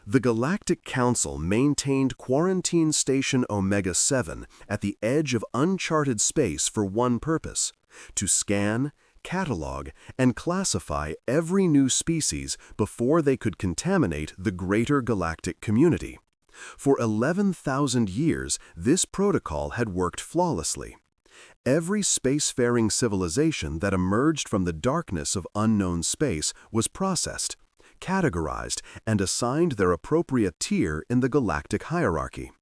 The Galactic Council maintained Quarantine Station Omega-7 at the edge of uncharted space for one purpose: to scan, catalog, and classify every new species before they could contaminate the greater galactic community. For 11,000 years, this protocol had worked flawlessly. Every spacefaring civilization that emerged from the darkness of unknown space was processed, categorized, and assigned their appropriate tier in the galactic hierarchy.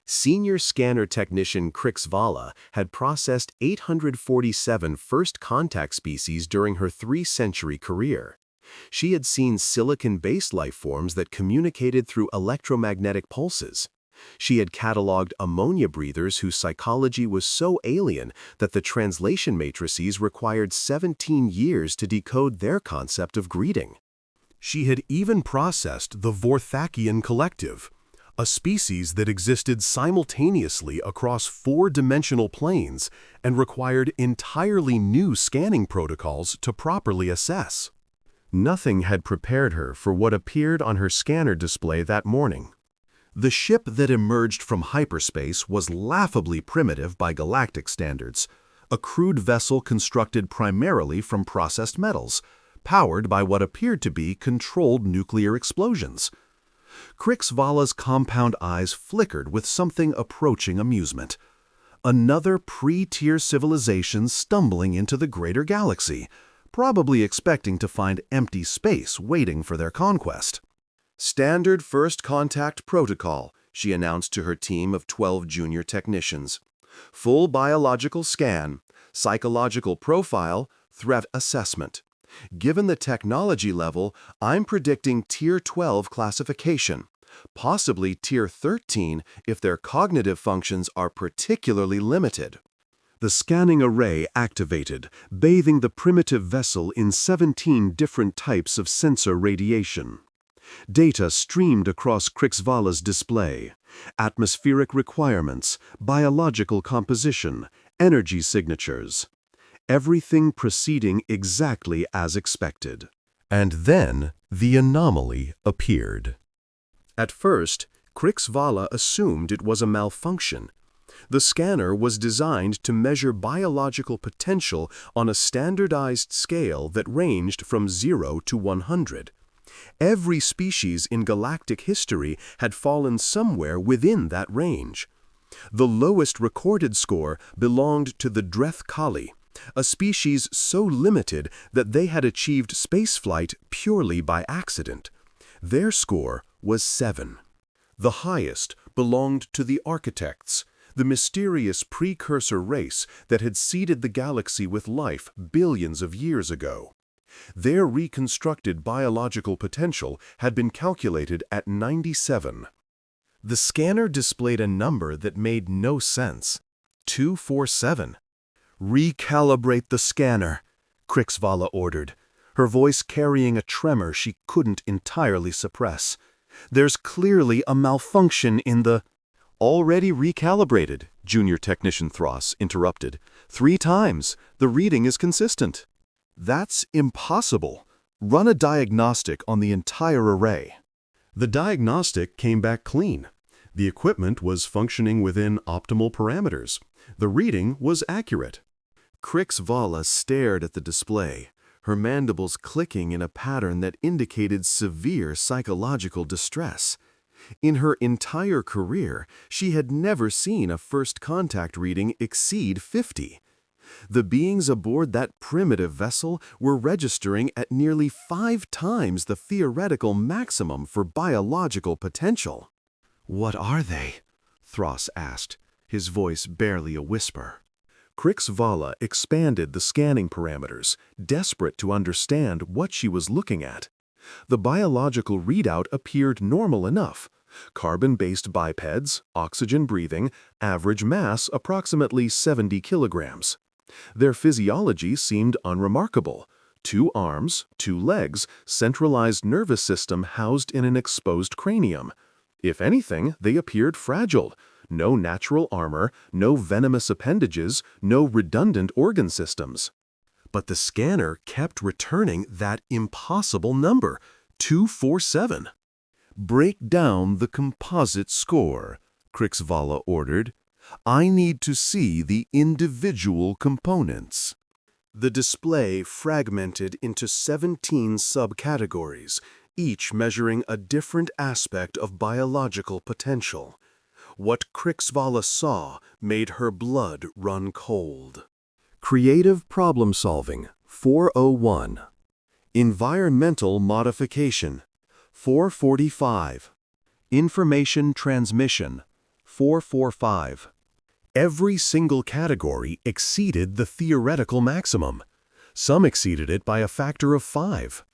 Senior scanner technician Crix Vala had processed 847 first contact species during her 3-century career. She had seen silicon-based life forms that communicated through electromagnetic pulses. She had cataloged ammonia breathers whose psychology was so alien that the translation matrices required 17 years to decode their concept of greeting. She had even processed the Vorthakian Collective, a species that existed simultaneously across 4-dimensional planes and required entirely new scanning protocols to properly assess. Nothing had prepared her for what appeared on her scanner display that morning. The ship that emerged from hyperspace was laughably primitive by galactic standards, a crude vessel constructed primarily from processed metals, powered by what appeared to be controlled nuclear explosions. Crix Vala's compound eyes flickered with something approaching amusement. Another pre-tier civilization stumbling into the greater galaxy, probably expecting to find empty space waiting for their conquest. "Standard First Contact Protocol," she announced to her team of 12 junior technicians. "Full biological scan, psychological profile, threat assessment. Given the technology level, I'm predicting Tier 12 classification, possibly Tier 13 if their cognitive functions are particularly limited." The scanning array activated, bathing the primitive vessel in 17 different types of sensor radiation. Data streamed across Crix Vala's display: atmospheric requirements, biological composition, energy signatures. Everything proceeding exactly as expected. And then the anomaly appeared. At first, Crix Vala assumed it was a malfunction. The scanner was designed to measure biological potential on a standardized scale that ranged from 0 to 100. Every species in galactic history had fallen somewhere within that range. The lowest recorded score belonged to the Dreth Kali, a species so limited that they had achieved spaceflight purely by accident. Their score was 7. The highest belonged to the Architects, the mysterious precursor race that had seeded the galaxy with life billions of years ago. Their reconstructed biological potential had been calculated at 97. The scanner displayed a number that made no sense: 247. "Recalibrate the scanner," Crix Vala ordered, her voice carrying a tremor she couldn't entirely suppress. "There's clearly a malfunction in the—" "Already recalibrated," Junior Technician Thross interrupted. 3 times. The reading is consistent." "That's impossible. Run a diagnostic on the entire array." The diagnostic came back clean. The equipment was functioning within optimal parameters. The reading was accurate. Crix Vala stared at the display, her mandibles clicking in a pattern that indicated severe psychological distress. In her entire career, she had never seen a first contact reading exceed 50. The beings aboard that primitive vessel were registering at nearly 5 times the theoretical maximum for biological potential. "What are they?" Thross asked, his voice barely a whisper. Crix Vala expanded the scanning parameters, desperate to understand what she was looking at. The biological readout appeared normal enough. Carbon-based bipeds, oxygen-breathing, average mass approximately 70 kilograms. Their physiology seemed unremarkable. 2 arms, 2 legs, centralized nervous system housed in an exposed cranium. If anything, they appeared fragile. No natural armor, no venomous appendages, no redundant organ systems. But the scanner kept returning that impossible number, 247. "Break down the composite score," Krixvala ordered. "I need to see the individual components." The display fragmented into 17 subcategories, each measuring a different aspect of biological potential. What Krixvala saw made her blood run cold. Creative problem solving, 401. Environmental modification, 445. Information transmission, 445. Every single category exceeded the theoretical maximum. Some exceeded it by a factor of 5.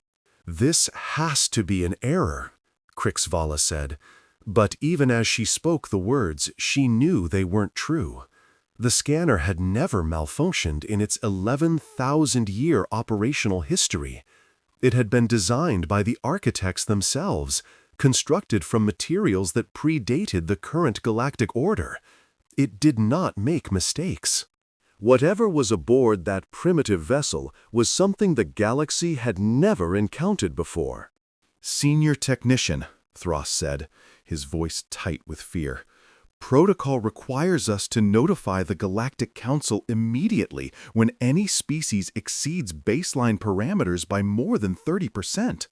"This has to be an error," Krixvala said. But even as she spoke the words, she knew they weren't true. The scanner had never malfunctioned in its 11,000-year operational history. It had been designed by the architects themselves, constructed from materials that predated the current galactic order. It did not make mistakes. Whatever was aboard that primitive vessel was something the galaxy had never encountered before. "Senior Technician," Thross said, his voice tight with fear. "Protocol requires us to notify the Galactic Council immediately when any species exceeds baseline parameters by more than 30%.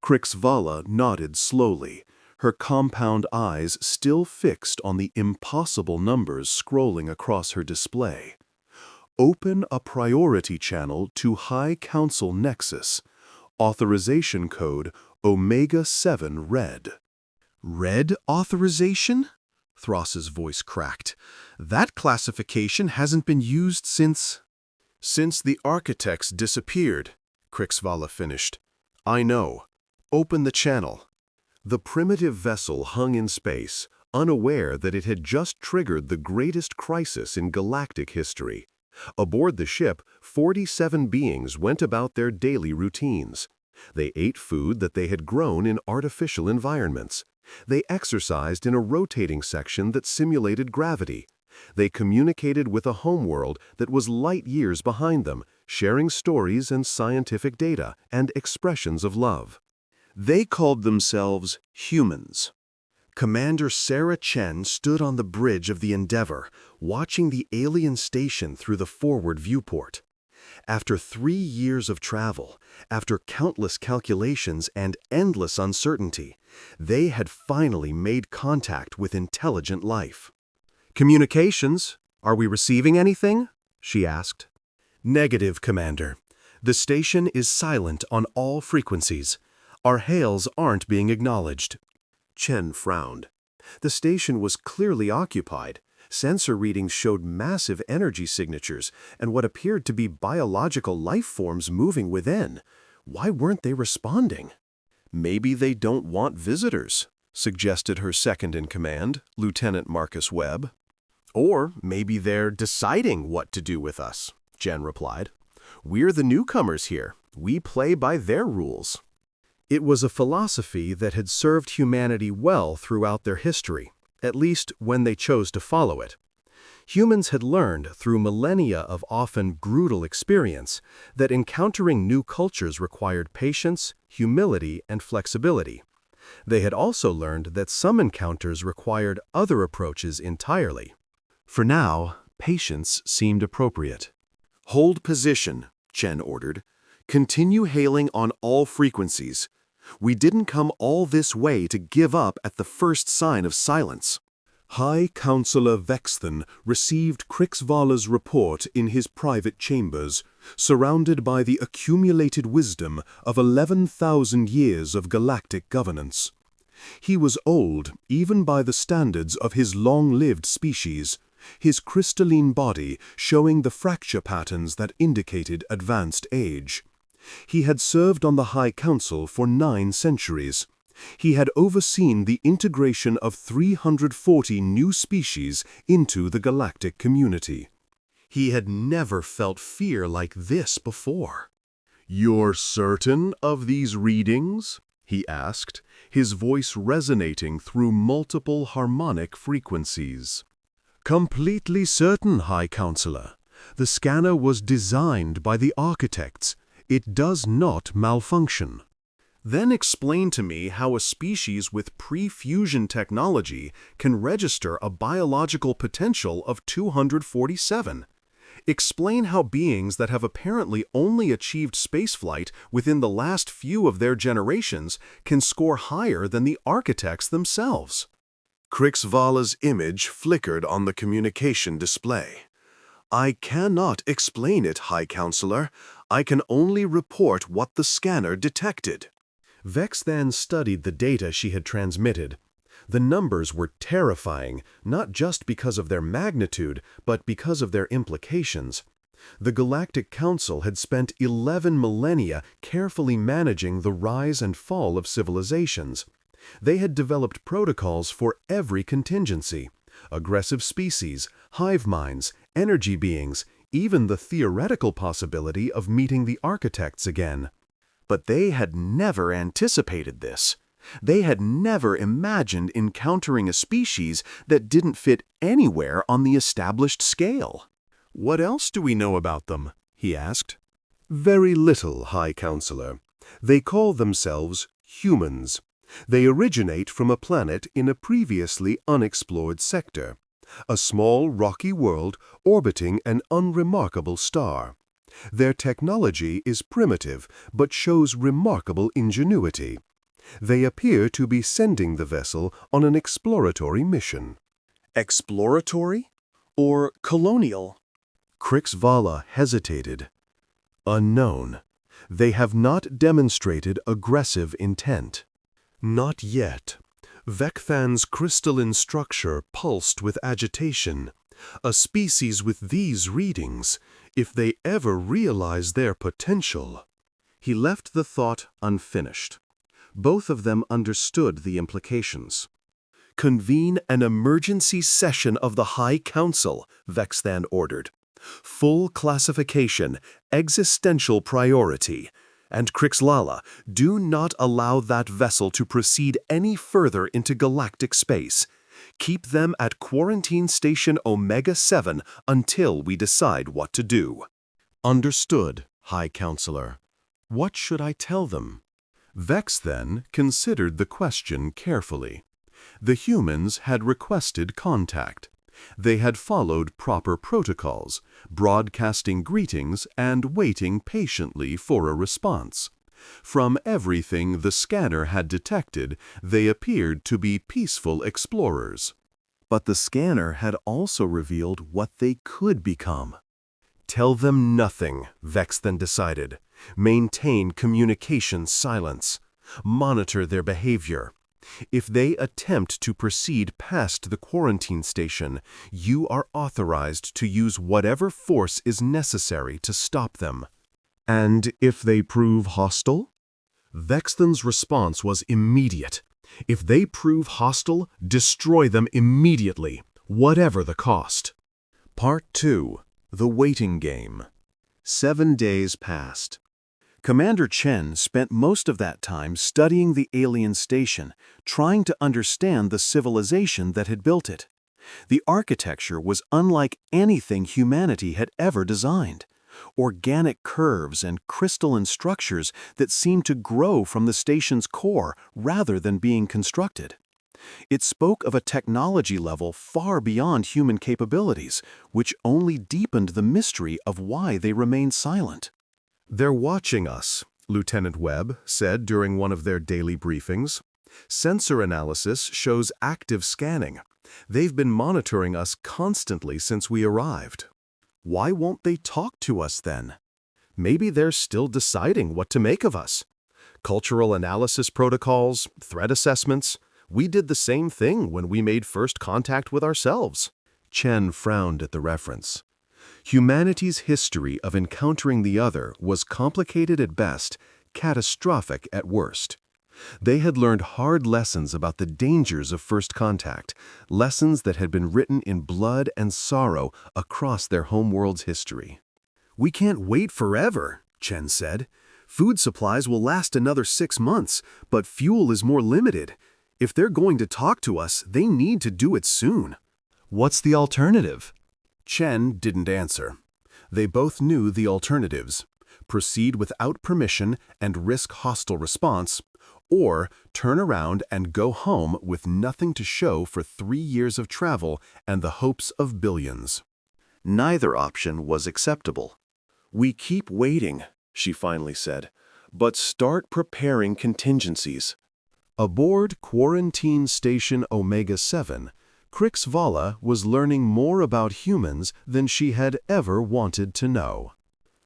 Krixvala nodded slowly, her compound eyes still fixed on the impossible numbers scrolling across her display. "Open a priority channel to High Council Nexus. Authorization code Omega-7 Red." "Red authorization?" Thross's voice cracked. "That classification hasn't been used since—" "Since the architects disappeared," Krixvala finished. "I know. Open the channel." The primitive vessel hung in space, unaware that it had just triggered the greatest crisis in galactic history. Aboard the ship, 47 beings went about their daily routines. They ate food that they had grown in artificial environments. They exercised in a rotating section that simulated gravity. They communicated with a homeworld that was light years behind them, sharing stories and scientific data and expressions of love. They called themselves humans. Commander Sarah Chen stood on the bridge of the Endeavor, watching the alien station through the forward viewport. After 3 years of travel, after countless calculations and endless uncertainty, they had finally made contact with intelligent life. "Communications, are we receiving anything?" she asked. "Negative, Commander. The station is silent on all frequencies. Our hails aren't being acknowledged." Chen frowned. The station was clearly occupied. Sensor readings showed massive energy signatures and what appeared to be biological life forms moving within. Why weren't they responding? "Maybe they don't want visitors," suggested her second-in-command, Lieutenant Marcus Webb. "Or maybe they're deciding what to do with us," Jen replied. "We're the newcomers here. We play by their rules." It was a philosophy that had served humanity well throughout their history, at least when they chose to follow it. Humans had learned through millennia of often brutal experience that encountering new cultures required patience, humility, and flexibility. They had also learned that some encounters required other approaches entirely. For now, patience seemed appropriate. "Hold position," Chen ordered. "Continue hailing on all frequencies. We didn't come all this way to give up at the first sign of silence." High Counselor Vexthan received Krixvala's report in his private chambers, surrounded by the accumulated wisdom of 11,000 years of galactic governance. He was old, even by the standards of his long-lived species, his crystalline body showing the fracture patterns that indicated advanced age. He had served on the High Council for 9 centuries. He had overseen the integration of 340 new species into the galactic community. He had never felt fear like this before. "You're certain of these readings?" he asked, his voice resonating through multiple harmonic frequencies. "Completely certain, High Counselor. The scanner was designed by the architects. It does not malfunction." Then explain to me how a species with pre-fusion technology can register a biological potential of 247. Explain how beings that have apparently only achieved spaceflight within the last few of their generations can score higher than the architects themselves. Krixvala's image flickered on the communication display. I cannot explain it, High Counselor. I can only report what the scanner detected. Vex then studied the data she had transmitted. The numbers were terrifying, not just because of their magnitude, but because of their implications. The Galactic Council had spent 11 millennia carefully managing the rise and fall of civilizations. They had developed protocols for every contingency: aggressive species, hive minds, energy beings, even the theoretical possibility of meeting the architects again. But they had never anticipated this. They had never imagined encountering a species that didn't fit anywhere on the established scale. "What else do we know about them?" he asked. "Very little, High Counselor. They call themselves humans. They originate from a planet in a previously unexplored sector, a small rocky world orbiting an unremarkable star. Their technology is primitive but shows remarkable ingenuity. They appear to be sending the vessel on an exploratory mission." Exploratory? Or colonial? Krixvala hesitated. "Unknown. They have not demonstrated aggressive intent." "Not yet." Vecthan's crystalline structure pulsed with agitation. "A species with these readings, if they ever realize their potential—" He left the thought unfinished. Both of them understood the implications. "Convene an emergency session of the High Council," Vexthan ordered. "Full classification, existential priority. And Krixlala, do not allow that vessel to proceed any further into galactic space. Keep them at Quarantine Station Omega-7 until we decide what to do." "Understood, High Counselor. What should I tell them?" Vex then considered the question carefully. The humans had requested contact. They had followed proper protocols, broadcasting greetings and waiting patiently for a response. From everything the scanner had detected, they appeared to be peaceful explorers. But the scanner had also revealed what they could become. "Tell them nothing," Vex then decided. "Maintain communication silence. Monitor their behavior. If they attempt to proceed past the quarantine station, you are authorized to use whatever force is necessary to stop them." "And if they prove hostile?" Vexthan's response was immediate. "If they prove hostile, destroy them immediately, whatever the cost." Part 2. The Waiting Game. 7 days passed. Commander Chen spent most of that time studying the alien station, trying to understand the civilization that had built it. The architecture was unlike anything humanity had ever designed. Organic curves and crystalline structures that seemed to grow from the station's core rather than being constructed. It spoke of a technology level far beyond human capabilities, which only deepened the mystery of why they remained silent. "They're watching us," Lieutenant Webb said during one of their daily briefings. "Sensor analysis shows active scanning. They've been monitoring us constantly since we arrived." "Why won't they talk to us then?" "Maybe they're still deciding what to make of us. Cultural analysis protocols, threat assessments. We did the same thing when we made first contact with ourselves." Chen frowned at the reference. Humanity's history of encountering the other was complicated at best, catastrophic at worst. They had learned hard lessons about the dangers of first contact, lessons that had been written in blood and sorrow across their homeworld's history. "We can't wait forever," Chen said. "Food supplies will last another 6 months, but fuel is more limited. If they're going to talk to us, they need to do it soon." "What's the alternative?" Chen didn't answer. They both knew the alternatives. proceed without permission and risk hostile response, or turn around and go home with nothing to show for 3 years of travel and the hopes of billions. Neither option was acceptable. "We keep waiting," she finally said, "but start preparing contingencies." Aboard Quarantine Station Omega-7, Crix Vala was learning more about humans than she had ever wanted to know.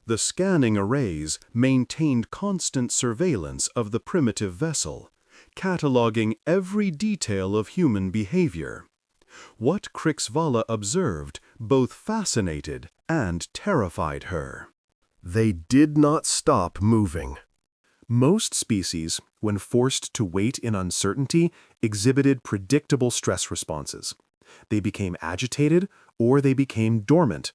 The scanning arrays maintained constant surveillance of the primitive vessel, cataloging every detail of human behavior. What Crix Vala observed both fascinated and terrified her. They did not stop moving. Most species, when forced to wait in uncertainty, exhibited predictable stress responses. They became agitated or they became dormant.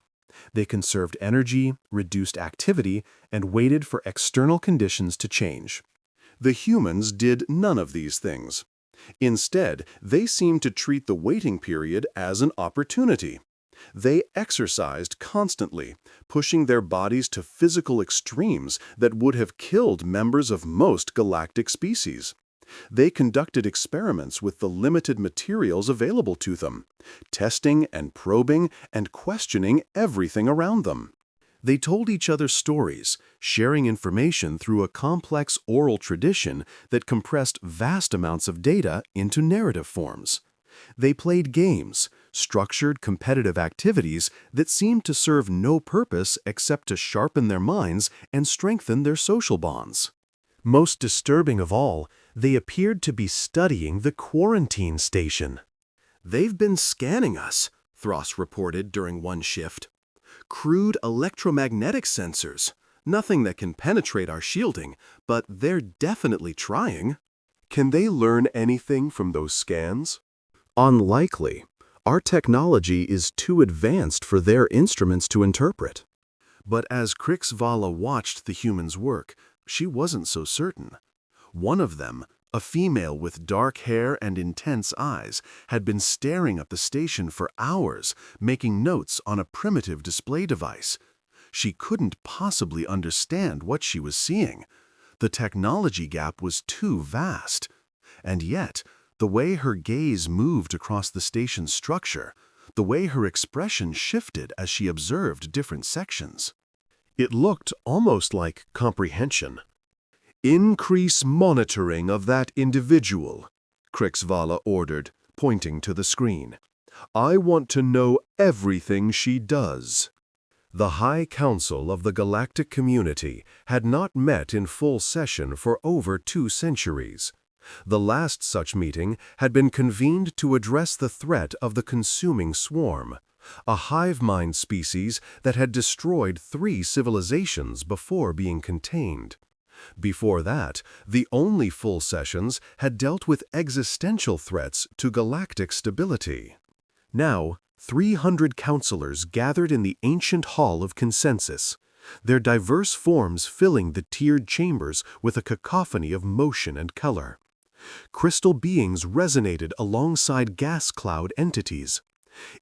They conserved energy, reduced activity, and waited for external conditions to change. The humans did none of these things. Instead, they seemed to treat the waiting period as an opportunity. They exercised constantly, pushing their bodies to physical extremes that would have killed members of most galactic species. They conducted experiments with the limited materials available to them, testing and probing and questioning everything around them. They told each other stories, sharing information through a complex oral tradition that compressed vast amounts of data into narrative forms. They played games, structured competitive activities that seemed to serve no purpose except to sharpen their minds and strengthen their social bonds. Most disturbing of all, they appeared to be studying the quarantine station. "They've been scanning us," Thros reported during one shift. "Crude electromagnetic sensors. Nothing that can penetrate our shielding, but they're definitely trying." "Can they learn anything from those scans?" "Unlikely. Our technology is too advanced for their instruments to interpret." But as Crix Vala watched the humans work, she wasn't so certain. One of them, a female with dark hair and intense eyes, had been staring at the station for hours, making notes on a primitive display device. She couldn't possibly understand what she was seeing. The technology gap was too vast. And yet, the way her gaze moved across the station's structure, the way her expression shifted as she observed different sections, it looked almost like comprehension. "Increase monitoring of that individual," Crix Vala ordered, pointing to the screen. "I want to know everything she does." The High Council of the Galactic Community had not met in full session for over 2 centuries. The last such meeting had been convened to address the threat of the consuming swarm, a hive mind species that had destroyed 3 civilizations before being contained. Before that, the only full sessions had dealt with existential threats to galactic stability. Now, 300 counselors gathered in the ancient Hall of Consensus, their diverse forms filling the tiered chambers with a cacophony of motion and color. Crystal beings resonated alongside gas cloud entities.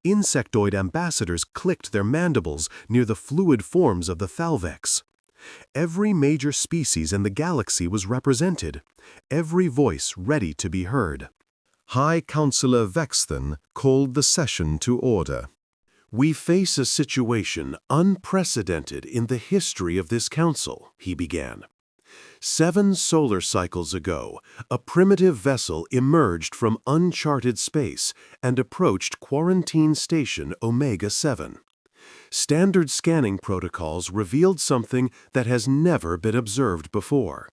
Insectoid ambassadors clicked their mandibles near the fluid forms of the Thalvex. Every major species in the galaxy was represented, every voice ready to be heard. High Counselor Vexthan called the session to order. "We face a situation unprecedented in the history of this council," he began. 7 solar cycles ago, a primitive vessel emerged from uncharted space and approached Quarantine Station Omega-7. Standard scanning protocols revealed something that has never been observed before.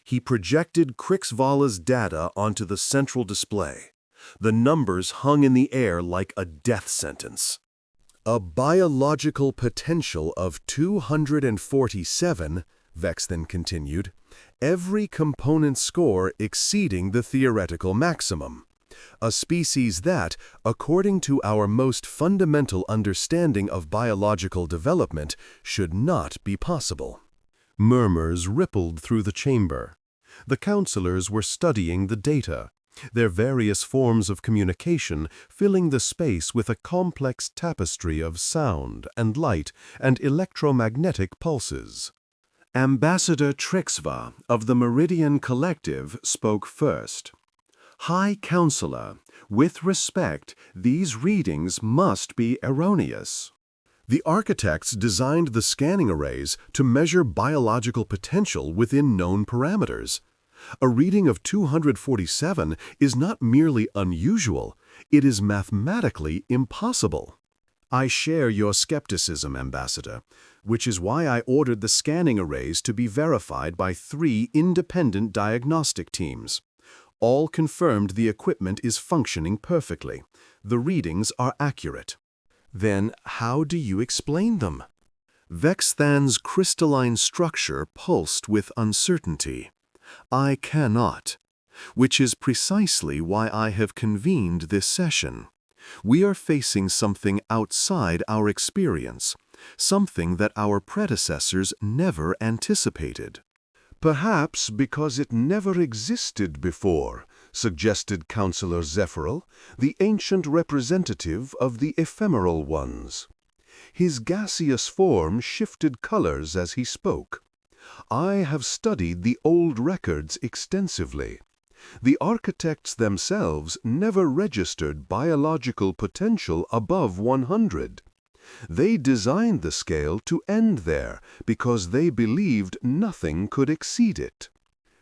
He projected Crix Vala's data onto the central display. The numbers hung in the air like a death sentence. "A biological potential of 247, Vexthan continued, every component score exceeding the theoretical maximum. A species that, according to our most fundamental understanding of biological development, should not be possible." Murmurs rippled through the chamber. The counselors were studying the data, their various forms of communication filling the space with a complex tapestry of sound and light and electromagnetic pulses. Ambassador Trixva of the Meridian Collective spoke first. High Counselor, with respect, these readings must be erroneous. The architects designed the scanning arrays to measure biological potential within known parameters. A reading of 247 is not merely unusual, it is mathematically impossible. I share your skepticism, Ambassador, which is why I ordered the scanning arrays to be verified by 3 independent diagnostic teams. All confirmed the equipment is functioning perfectly. The readings are accurate. Then how do you explain them? Vexthan's crystalline structure pulsed with uncertainty. I cannot, which is precisely why I have convened this session. We are facing something outside our experience, something that our predecessors never anticipated. Perhaps because it never existed before, suggested Counselor Zephyral, the ancient representative of the ephemeral ones. His gaseous form shifted colors as he spoke. I have studied the old records extensively. The architects themselves never registered biological potential above 100. They designed the scale to end there because they believed nothing could exceed it.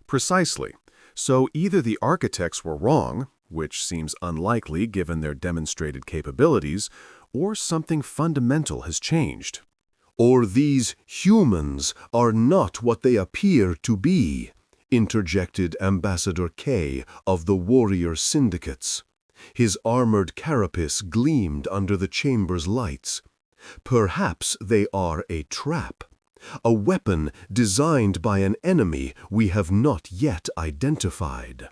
Precisely. So either the architects were wrong, which seems unlikely given their demonstrated capabilities, or something fundamental has changed. Or these humans are not what they appear to be, interjected Ambassador K of the Warrior Syndicates. His armored carapace gleamed under the chamber's lights. Perhaps they are a trap, a weapon designed by an enemy we have not yet identified.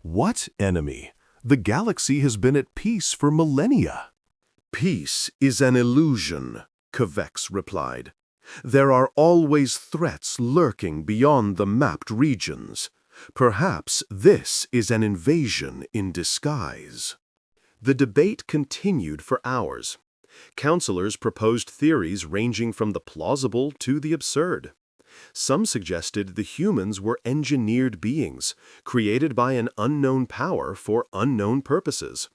What enemy? The galaxy has been at peace for millennia. Peace is an illusion, Kvex replied. There are always threats lurking beyond the mapped regions. Perhaps this is an invasion in disguise. The debate continued for hours. Counselors proposed theories ranging from the plausible to the absurd. Some suggested the humans were engineered beings, created by an unknown power for unknown purposes.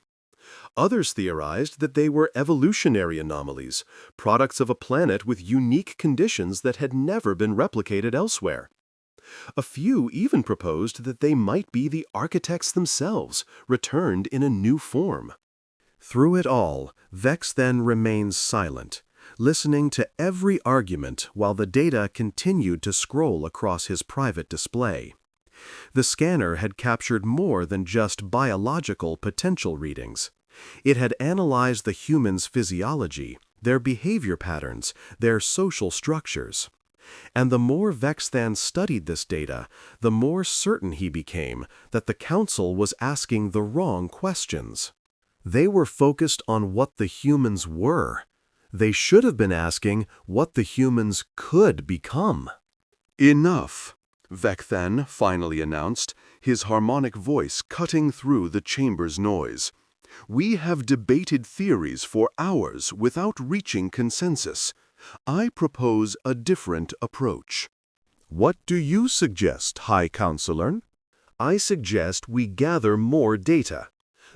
Others theorized that they were evolutionary anomalies, products of a planet with unique conditions that had never been replicated elsewhere. A few even proposed that they might be the architects themselves, returned in a new form. Through it all, Vex then remains silent, listening to every argument while the data continued to scroll across his private display. The scanner had captured more than just biological potential readings. It had analyzed the human's physiology, their behavior patterns, their social structures. And the more Vexthan studied this data, the more certain he became that the Council was asking the wrong questions. They were focused on what the humans were. They should have been asking what the humans could become. Enough, Vexthan finally announced, his harmonic voice cutting through the chamber's noise. We have debated theories for hours without reaching consensus. I propose a different approach. What do you suggest, High Counselor? I suggest we gather more data.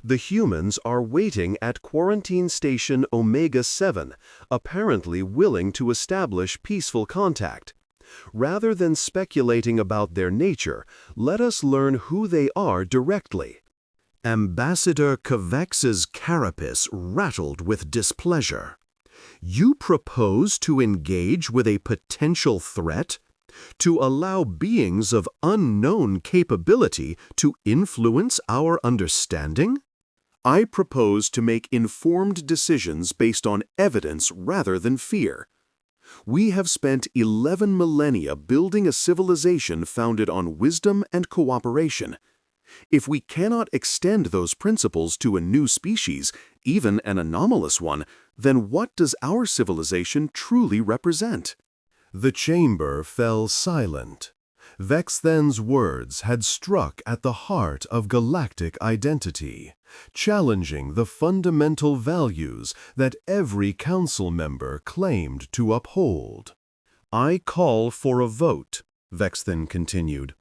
The humans are waiting at Quarantine Station Omega-7, apparently willing to establish peaceful contact. Rather than speculating about their nature, let us learn who they are directly. Ambassador Kvex's carapace rattled with displeasure. You propose to engage with a potential threat? To allow beings of unknown capability to influence our understanding? I propose to make informed decisions based on evidence rather than fear. We have spent 11 millennia building a civilization founded on wisdom and cooperation. If we cannot extend those principles to a new species, even an anomalous one, then what does our civilization truly represent? The chamber fell silent. Vexthan's words had struck at the heart of galactic identity, challenging the fundamental values that every council member claimed to uphold. I call for a vote, Vex then continued.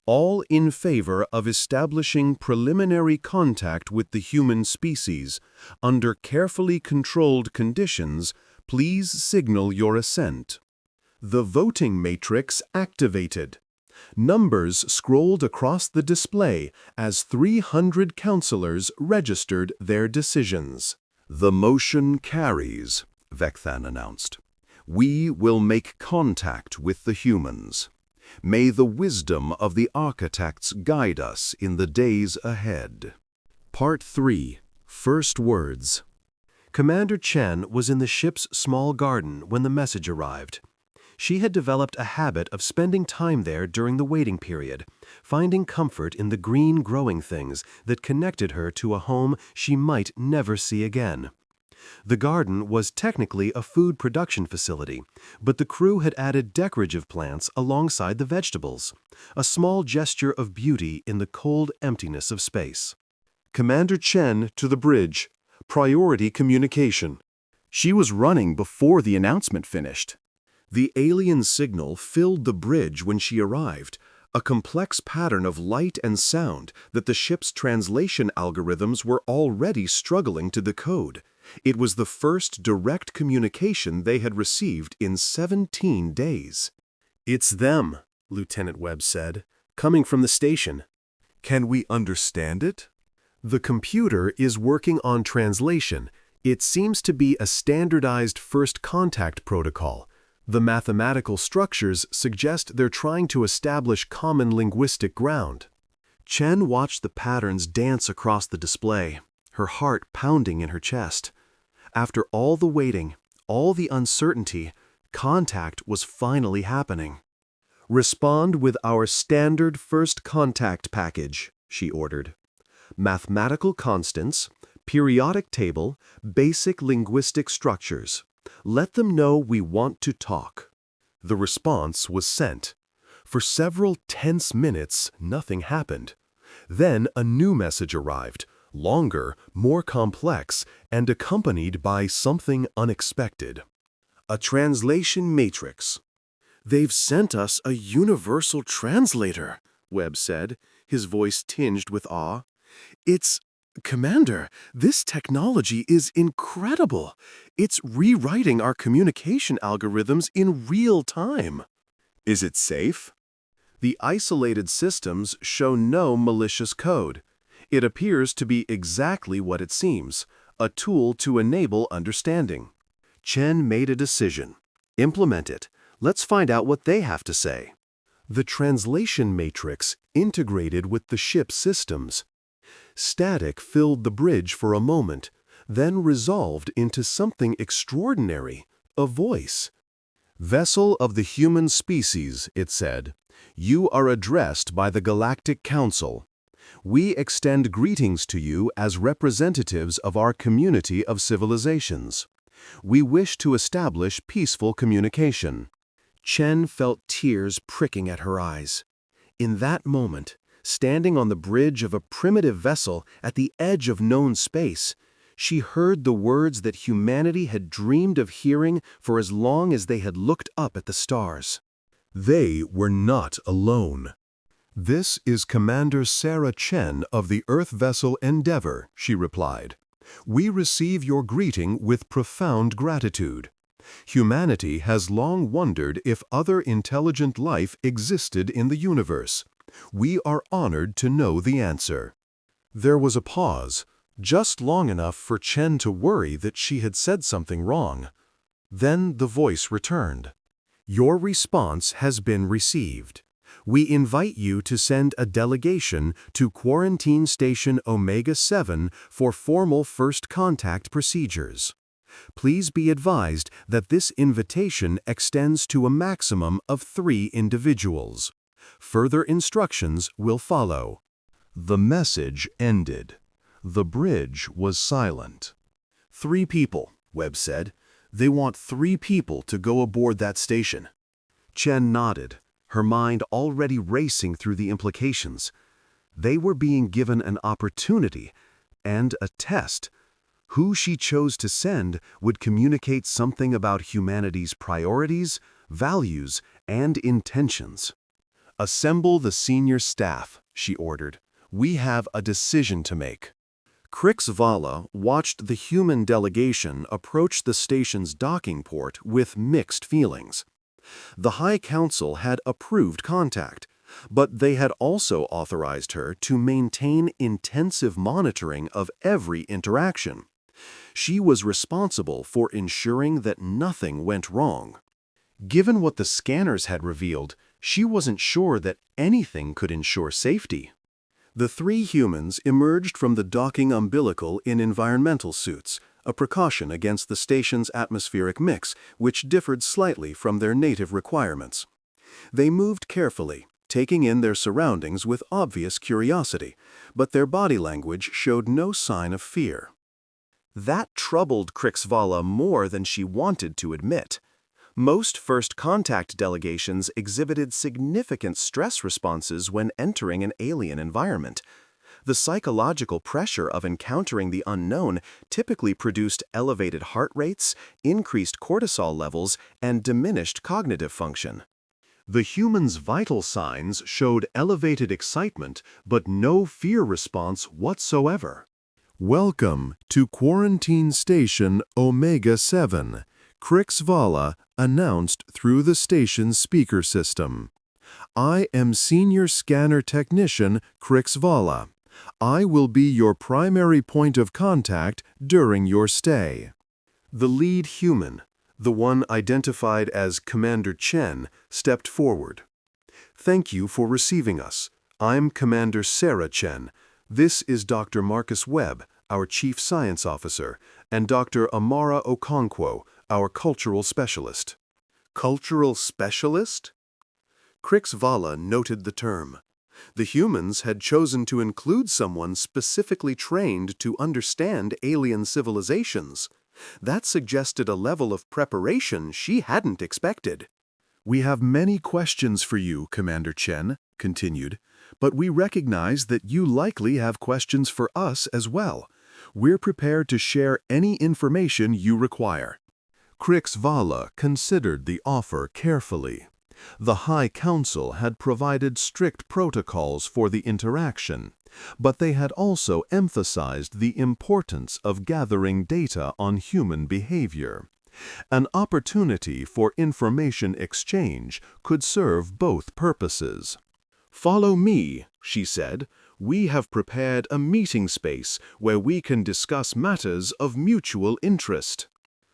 All in favor of establishing preliminary contact with the human species under carefully controlled conditions, please signal your assent. The voting matrix activated. Numbers scrolled across the display as 300 counselors registered their decisions. The motion carries, Vecthan announced. We will make contact with the humans. May the wisdom of the architects guide us in the days ahead. Part 3. First Words. Commander Chen was in the ship's small garden when the message arrived. She had developed a habit of spending time there during the waiting period, finding comfort in the green growing things that connected her to a home she might never see again. The garden was technically a food production facility, but the crew had added decorative plants alongside the vegetables, a small gesture of beauty in the cold emptiness of space. Commander Chen to the bridge. Priority communication. She was running before the announcement finished. The alien signal filled the bridge when she arrived, a complex pattern of light and sound that the ship's translation algorithms were already struggling to decode. It was the first direct communication they had received in 17 days. "It's them," Lieutenant Webb said, "coming from the station." "Can we understand it?" "The computer is working on translation. It seems to be a standardized first contact protocol. The mathematical structures suggest they're trying to establish common linguistic ground." Chen watched the patterns dance across the display, her heart pounding in her chest. After all the waiting, all the uncertainty, contact was finally happening. "Respond with our standard first contact package," she ordered. "Mathematical constants, periodic table, basic linguistic structures. Let them know we want to talk." The response was sent. For several tense minutes, nothing happened. Then a new message arrived, longer, more complex, and accompanied by something unexpected. A translation matrix. "They've sent us a universal translator," Webb said, his voice tinged with awe. Commander, this technology is incredible. It's rewriting our communication algorithms in real time." "Is it safe?" "The isolated systems show no malicious code. It appears to be exactly what it seems, a tool to enable understanding." Chen made a decision. "Implement it. Let's find out what they have to say." The translation matrix integrated with the ship's systems. Static filled the bridge for a moment, then resolved into something extraordinary, a voice. "Vessel of the human species," it said, "you are addressed by the Galactic Council. We extend greetings to you as representatives of our community of civilizations. We wish to establish peaceful communication." Chen felt tears pricking at her eyes. In that moment, standing on the bridge of a primitive vessel at the edge of known space, she heard the words that humanity had dreamed of hearing for as long as they had looked up at the stars. They were not alone. "This is Commander Sarah Chen of the Earth vessel Endeavor," she replied. "We receive your greeting with profound gratitude. Humanity has long wondered if other intelligent life existed in the universe. We are honored to know the answer." There was a pause, just long enough for Chen to worry that she had said something wrong. Then the voice returned. "Your response has been received. We invite you to send a delegation to Quarantine Station Omega-7 for formal first contact procedures. Please be advised that this invitation extends to a maximum of 3 individuals. Further instructions will follow." The message ended. The bridge was silent. "3 people," Webb said. "They want 3 people to go aboard that station." Chen nodded, her mind already racing through the implications. They were being given an opportunity and a test. Who she chose to send would communicate something about humanity's priorities, values, and intentions. "Assemble the senior staff," she ordered. "We have a decision to make." Krixvala watched the human delegation approach the station's docking port with mixed feelings. The High Council had approved contact, but they had also authorized her to maintain intensive monitoring of every interaction. She was responsible for ensuring that nothing went wrong. Given what the scanners had revealed, she wasn't sure that anything could ensure safety. The three humans emerged from the docking umbilical in environmental suits, a precaution against the station's atmospheric mix, which differed slightly from their native requirements. They moved carefully, taking in their surroundings with obvious curiosity, but their body language showed no sign of fear. That troubled Krixvala more than she wanted to admit. Most first contact delegations exhibited significant stress responses when entering an alien environment. The psychological pressure of encountering the unknown typically produced elevated heart rates, increased cortisol levels, and diminished cognitive function. The human's vital signs showed elevated excitement, but no fear response whatsoever. "Welcome to Quarantine Station Omega-7," Krixvala announced through the station's speaker system. "I am Senior Scanner Technician Krixvala. I will be your primary point of contact during your stay." The lead human, the one identified as Commander Chen, stepped forward. "Thank you for receiving us. I'm Commander Sarah Chen. This is Dr. Marcus Webb, our Chief Science Officer, and Dr. Amara Okonkwo, our Cultural Specialist." "Cultural Specialist?" Krixvala noted the term. The humans had chosen to include someone specifically trained to understand alien civilizations. That suggested a level of preparation she hadn't expected. "We have many questions for you, Commander Chen," continued, "but we recognize that you likely have questions for us as well. We're prepared to share any information you require." Krixvala considered the offer carefully. The High Council had provided strict protocols for the interaction, but they had also emphasized the importance of gathering data on human behavior. An opportunity for information exchange could serve both purposes. "Follow me," she said. "We have prepared a meeting space where we can discuss matters of mutual interest."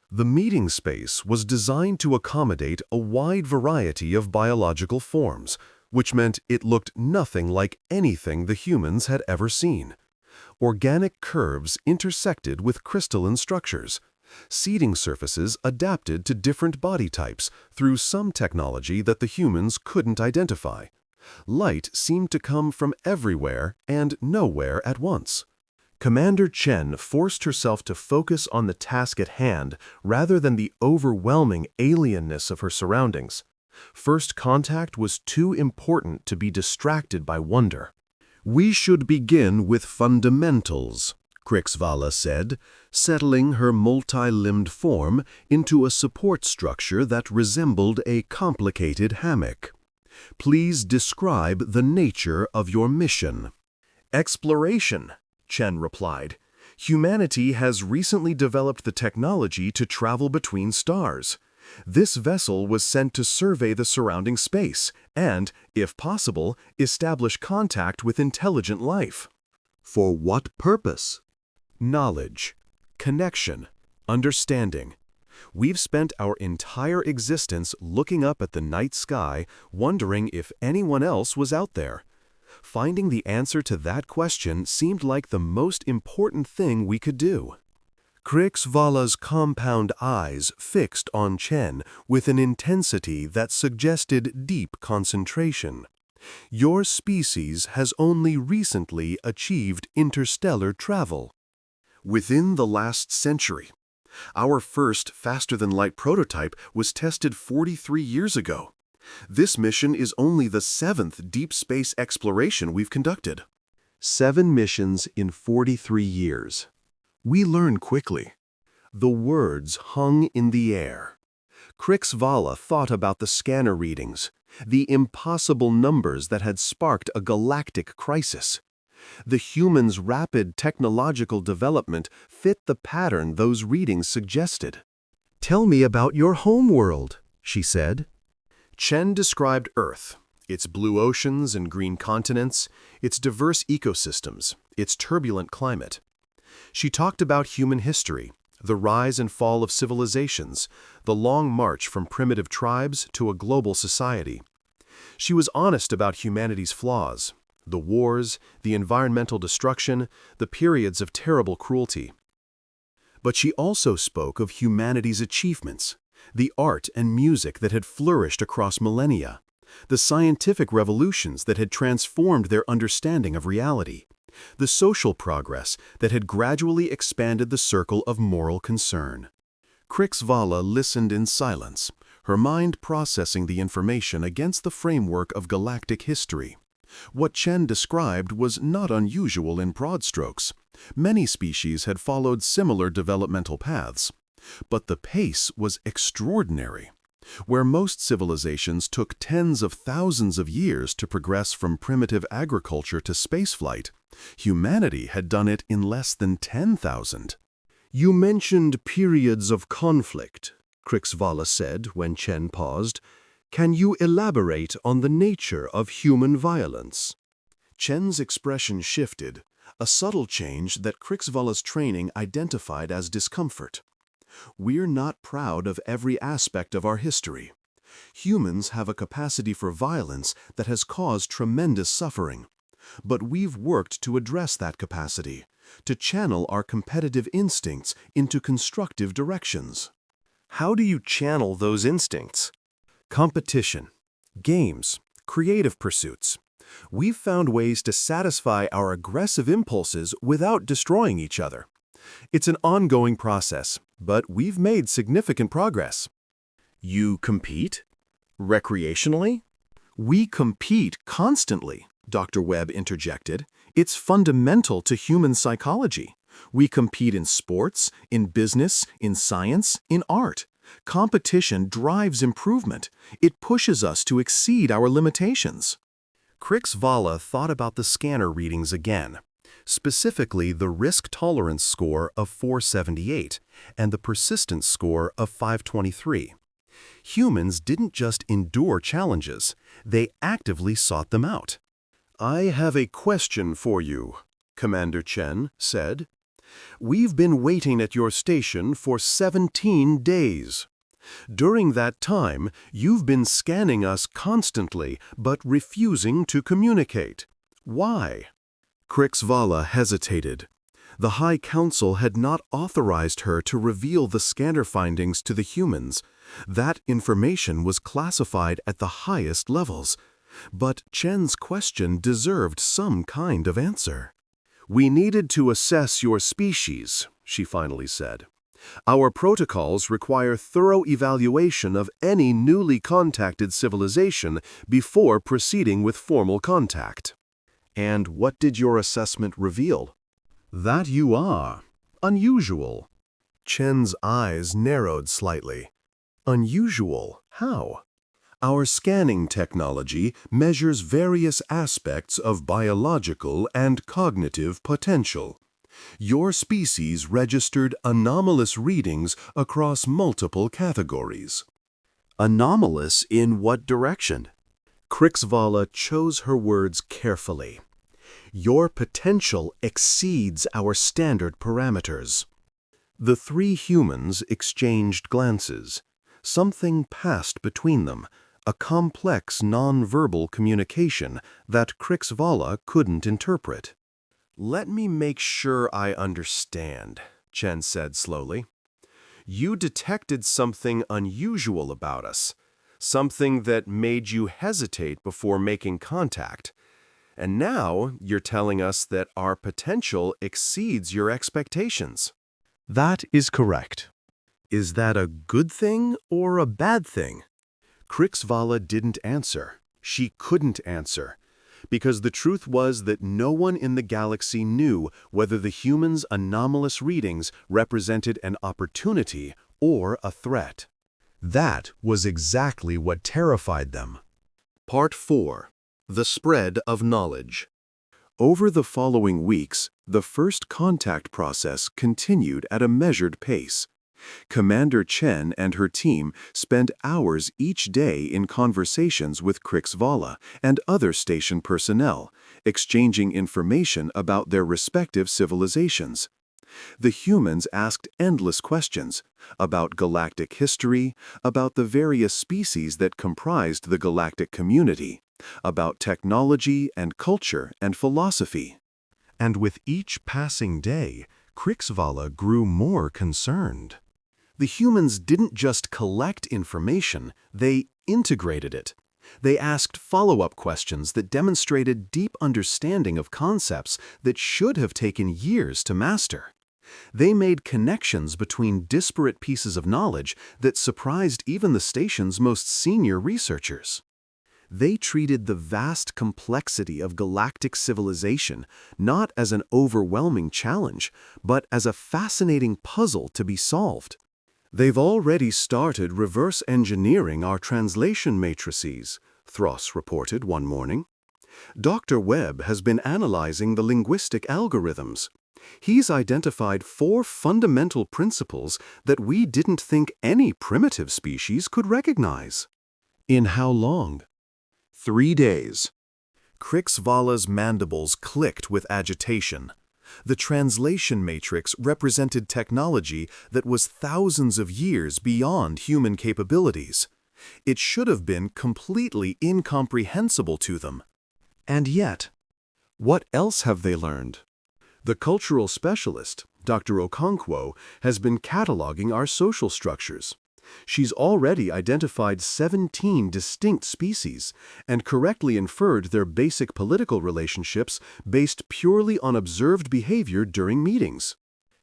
The meeting space was designed to accommodate a wide variety of biological forms, which meant it looked nothing like anything the humans had ever seen. Organic curves intersected with crystalline structures. Seating surfaces adapted to different body types through some technology that the humans couldn't identify. Light seemed to come from everywhere and nowhere at once. Commander Chen forced herself to focus on the task at hand rather than the overwhelming alienness of her surroundings. First contact was too important to be distracted by wonder. "We should begin with fundamentals," Krixvala said, settling her multi-limbed form into a support structure that resembled a complicated hammock. "Please describe the nature of your mission." "Exploration," Chen replied. "Humanity has recently developed the technology to travel between stars. This vessel was sent to survey the surrounding space and, if possible, establish contact with intelligent life." "For what purpose?" "Knowledge, connection, understanding. We've spent our entire existence looking up at the night sky, wondering if anyone else was out there. Finding the answer to that question seemed like the most important thing we could do." Krixvala's compound eyes fixed on Chen with an intensity that suggested deep concentration. "Your species has only recently achieved interstellar travel." "Within the last century. Our first faster-than-light prototype was tested 43 years ago. This mission is only the 7th deep space exploration we've conducted." 7 missions in 43 years. "We learn quickly." The words hung in the air. Krixvala thought about the scanner readings, the impossible numbers that had sparked a galactic crisis. The humans' rapid technological development fit the pattern those readings suggested. "Tell me about your homeworld," she said. Chen described Earth, its blue oceans and green continents, its diverse ecosystems, its turbulent climate. She talked about human history, the rise and fall of civilizations, the long march from primitive tribes to a global society. She was honest about humanity's flaws, the wars, the environmental destruction, the periods of terrible cruelty. But she also spoke of humanity's achievements, the art and music that had flourished across millennia, the scientific revolutions that had transformed their understanding of reality, the social progress that had gradually expanded the circle of moral concern. Krixvala listened in silence, her mind processing the information against the framework of galactic history. What Chen described was not unusual in broad strokes. Many species had followed similar developmental paths. But the pace was extraordinary. Where most civilizations took tens of thousands of years to progress from primitive agriculture to spaceflight, humanity had done it in less than 10,000. "You mentioned periods of conflict," Krixvala said when Chen paused. "Can you elaborate on the nature of human violence?" Chen's expression shifted, a subtle change that Krixvala's training identified as discomfort. "We're not proud of every aspect of our history. Humans have a capacity for violence that has caused tremendous suffering. But we've worked to address that capacity, to channel our competitive instincts into constructive directions." "How do you channel those instincts?" "Competition, games, creative pursuits. We've found ways to satisfy our aggressive impulses without destroying each other. It's an ongoing process, but we've made significant progress." "You compete? Recreationally?" "We compete constantly," Dr. Webb interjected. "It's fundamental to human psychology. We compete in sports, in business, in science, in art. Competition drives improvement. It pushes us to exceed our limitations." Krixvala thought about the scanner readings again, specifically the risk tolerance score of 478 and the persistence score of 523. Humans didn't just endure challenges, they actively sought them out. "I have a question for you," Commander Chen said. "We've been waiting at your station for 17 days. During that time, you've been scanning us constantly, but refusing to communicate. Why?" Krixvala hesitated. The High Council had not authorized her to reveal the scanner findings to the humans. That information was classified at the highest levels. But Chen's question deserved some kind of answer. "We needed to assess your species," she finally said. "Our protocols require thorough evaluation of any newly contacted civilization before proceeding with formal contact." "And what did your assessment reveal?" "That you are unusual." Chen's eyes narrowed slightly. "Unusual? How?" "Our scanning technology measures various aspects of biological and cognitive potential. Your species registered anomalous readings across multiple categories." "Anomalous in what direction?" Krixvala chose her words carefully. "Your potential exceeds our standard parameters." The three humans exchanged glances. Something passed between them, a complex non-verbal communication that Krixvala couldn't interpret. "Let me make sure I understand," Chen said slowly. "You detected something unusual about us, something that made you hesitate before making contact. And now you're telling us that our potential exceeds your expectations." "That is correct." "Is that a good thing or a bad thing?" Krixvala didn't answer. She couldn't answer. Because the truth was that no one in the galaxy knew whether the humans' anomalous readings represented an opportunity or a threat. That was exactly what terrified them. Part 4. The Spread of Knowledge. Over the following weeks, the first contact process continued at a measured pace. Commander Chen and her team spent hours each day in conversations with Krixvala and other station personnel, exchanging information about their respective civilizations. The humans asked endless questions about galactic history, about the various species that comprised the galactic community, about technology and culture and philosophy. And with each passing day, Krixvala grew more concerned. The humans didn't just collect information, they integrated it. They asked follow-up questions that demonstrated deep understanding of concepts that should have taken years to master. They made connections between disparate pieces of knowledge that surprised even the station's most senior researchers. They treated the vast complexity of galactic civilization not as an overwhelming challenge, but as a fascinating puzzle to be solved. "They've already started reverse engineering our translation matrices," Thross reported one morning. "Dr. Webb has been analyzing the linguistic algorithms. He's identified 4 fundamental principles that we didn't think any primitive species could recognize." "In how long?" 3 days. Krixvala's mandibles clicked with agitation. The translation matrix represented technology that was thousands of years beyond human capabilities. It should have been completely incomprehensible to them. And yet, what else have they learned? The cultural specialist, Dr. Okonkwo, has been cataloging our social structures. She's already identified 17 distinct species and correctly inferred their basic political relationships based purely on observed behavior during meetings.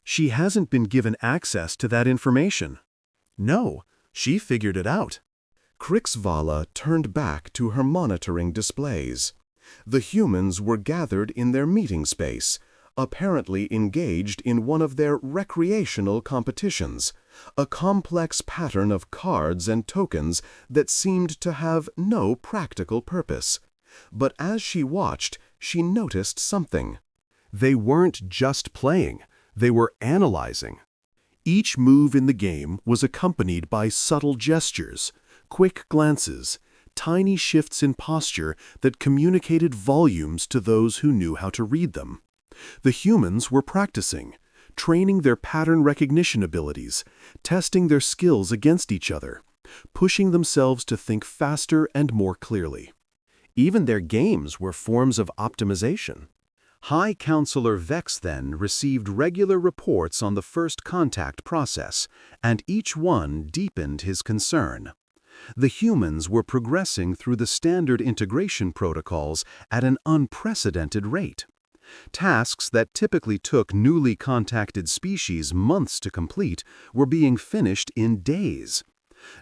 She hasn't been given access to that information. No, she figured it out. Krixvala turned back to her monitoring displays. The humans were gathered in their meeting space, apparently engaged in one of their recreational competitions, a complex pattern of cards and tokens that seemed to have no practical purpose. But as she watched, she noticed something. They weren't just playing, they were analyzing. Each move in the game was accompanied by subtle gestures, quick glances, tiny shifts in posture that communicated volumes to those who knew how to read them. The humans were practicing, training their pattern recognition abilities, testing their skills against each other, pushing themselves to think faster and more clearly. Even their games were forms of optimization. High Counselor Vex then received regular reports on the first contact process, and each one deepened his concern. The humans were progressing through the standard integration protocols at an unprecedented rate. Tasks that typically took newly contacted species months to complete were being finished in days.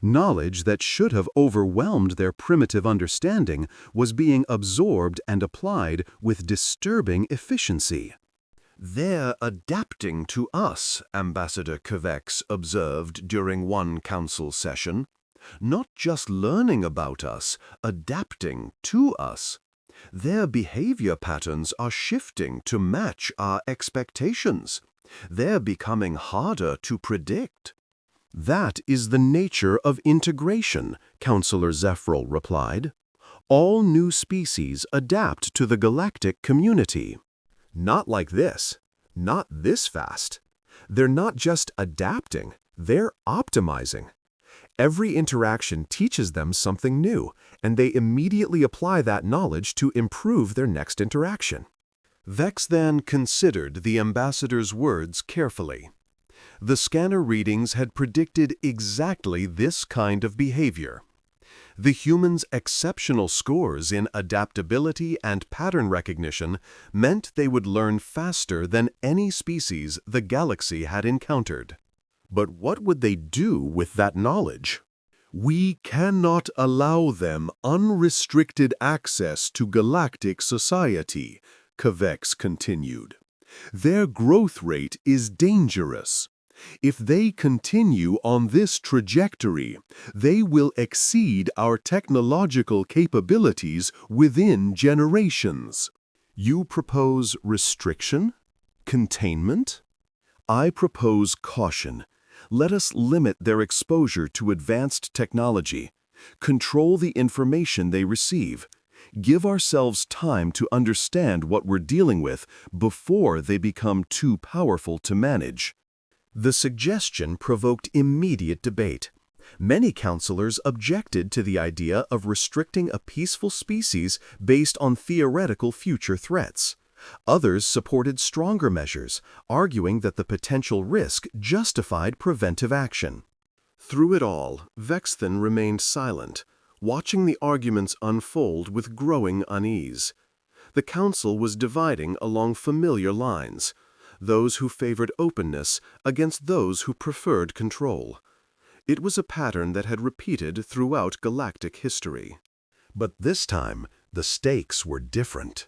Knowledge that should have overwhelmed their primitive understanding was being absorbed and applied with disturbing efficiency. "They're adapting to us," Ambassador Kvex observed during one council session. "Not just learning about us, adapting to us. Their behavior patterns are shifting to match our expectations. They're becoming harder to predict." "That is the nature of integration," Counselor Zephril replied. "All new species adapt to the galactic community." "Not like this. Not this fast. They're not just adapting, they're optimizing. Every interaction teaches them something new, and they immediately apply that knowledge to improve their next interaction." Vex then considered the ambassador's words carefully. The scanner readings had predicted exactly this kind of behavior. The humans' exceptional scores in adaptability and pattern recognition meant they would learn faster than any species the galaxy had encountered. But what would they do with that knowledge? "We cannot allow them unrestricted access to galactic society," Kvex continued. "Their growth rate is dangerous. If they continue on this trajectory, they will exceed our technological capabilities within generations. You propose restriction? Containment? I propose caution. Let us limit their exposure to advanced technology. Control the information they receive. Give ourselves time to understand what we're dealing with before they become too powerful to manage. The suggestion provoked immediate debate. Many counselors objected to the idea of restricting a peaceful species based on theoretical future threats. Others supported stronger measures, arguing that the potential risk justified preventive action. Through it all, Vexthan remained silent, watching the arguments unfold with growing unease. The council was dividing along familiar lines, those who favored openness against those who preferred control. It was a pattern that had repeated throughout galactic history. But this time, the stakes were different.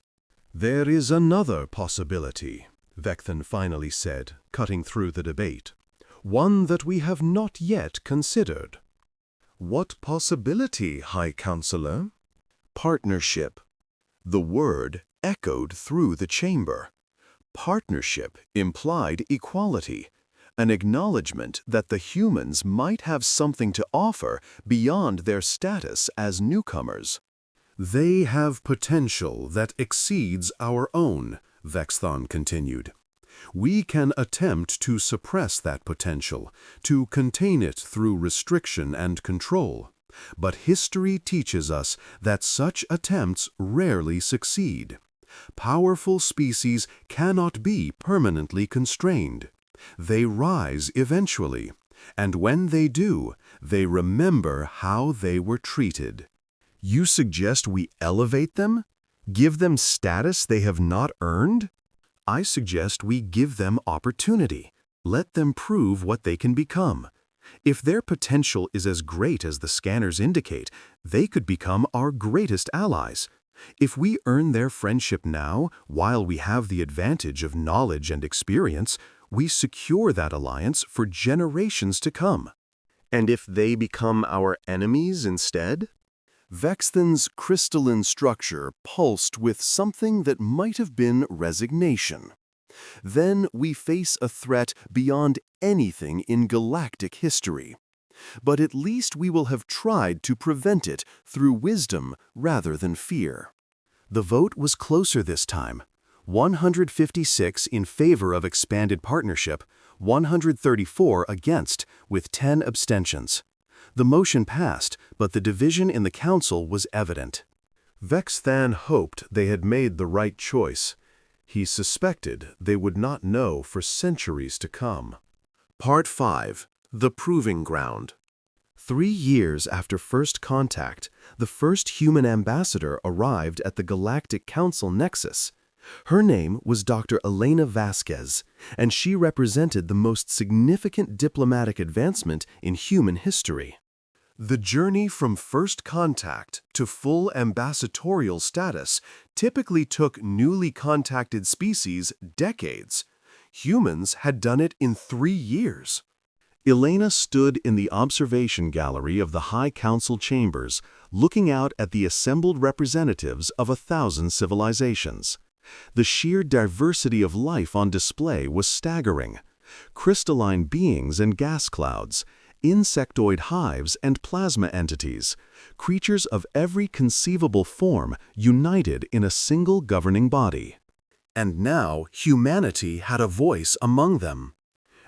There is another possibility, Vexthan finally said, cutting through the debate. One that we have not yet considered. What possibility, High Counselor? Partnership. The word echoed through the chamber. Partnership implied equality, an acknowledgement that the humans might have something to offer beyond their status as newcomers. They have potential that exceeds our own, Vexthan continued. We can attempt to suppress that potential, to contain it through restriction and control. But history teaches us that such attempts rarely succeed. Powerful species cannot be permanently constrained. They rise eventually, and when they do, they remember how they were treated. You suggest we elevate them? Give them status they have not earned? I suggest we give them opportunity. Let them prove what they can become. If their potential is as great as the scanners indicate, they could become our greatest allies. If we earn their friendship now, while we have the advantage of knowledge and experience, we secure that alliance for generations to come. And if they become our enemies instead? Vexthan's crystalline structure pulsed with something that might have been resignation. Then we face a threat beyond anything in galactic history. But at least we will have tried to prevent it through wisdom rather than fear. The vote was closer this time. 156 in favor of expanded partnership, 134 against, with 10 abstentions. The motion passed, but the division in the council was evident. Vexthan hoped they had made the right choice. He suspected they would not know for centuries to come. Part 5. The Proving Ground. 3 years after first contact, the first human ambassador arrived at the Galactic Council Nexus. Her name was Dr. Elena Vasquez, and she represented the most significant diplomatic advancement in human history. The journey from first contact to full ambassadorial status typically took newly contacted species decades. Humans had done it in 3 years. Elena stood in the observation gallery of the High Council chambers, looking out at the assembled representatives of 1,000 civilizations. The sheer diversity of life on display was staggering. Crystalline beings and gas clouds, insectoid hives and plasma entities, creatures of every conceivable form united in a single governing body. And now humanity had a voice among them.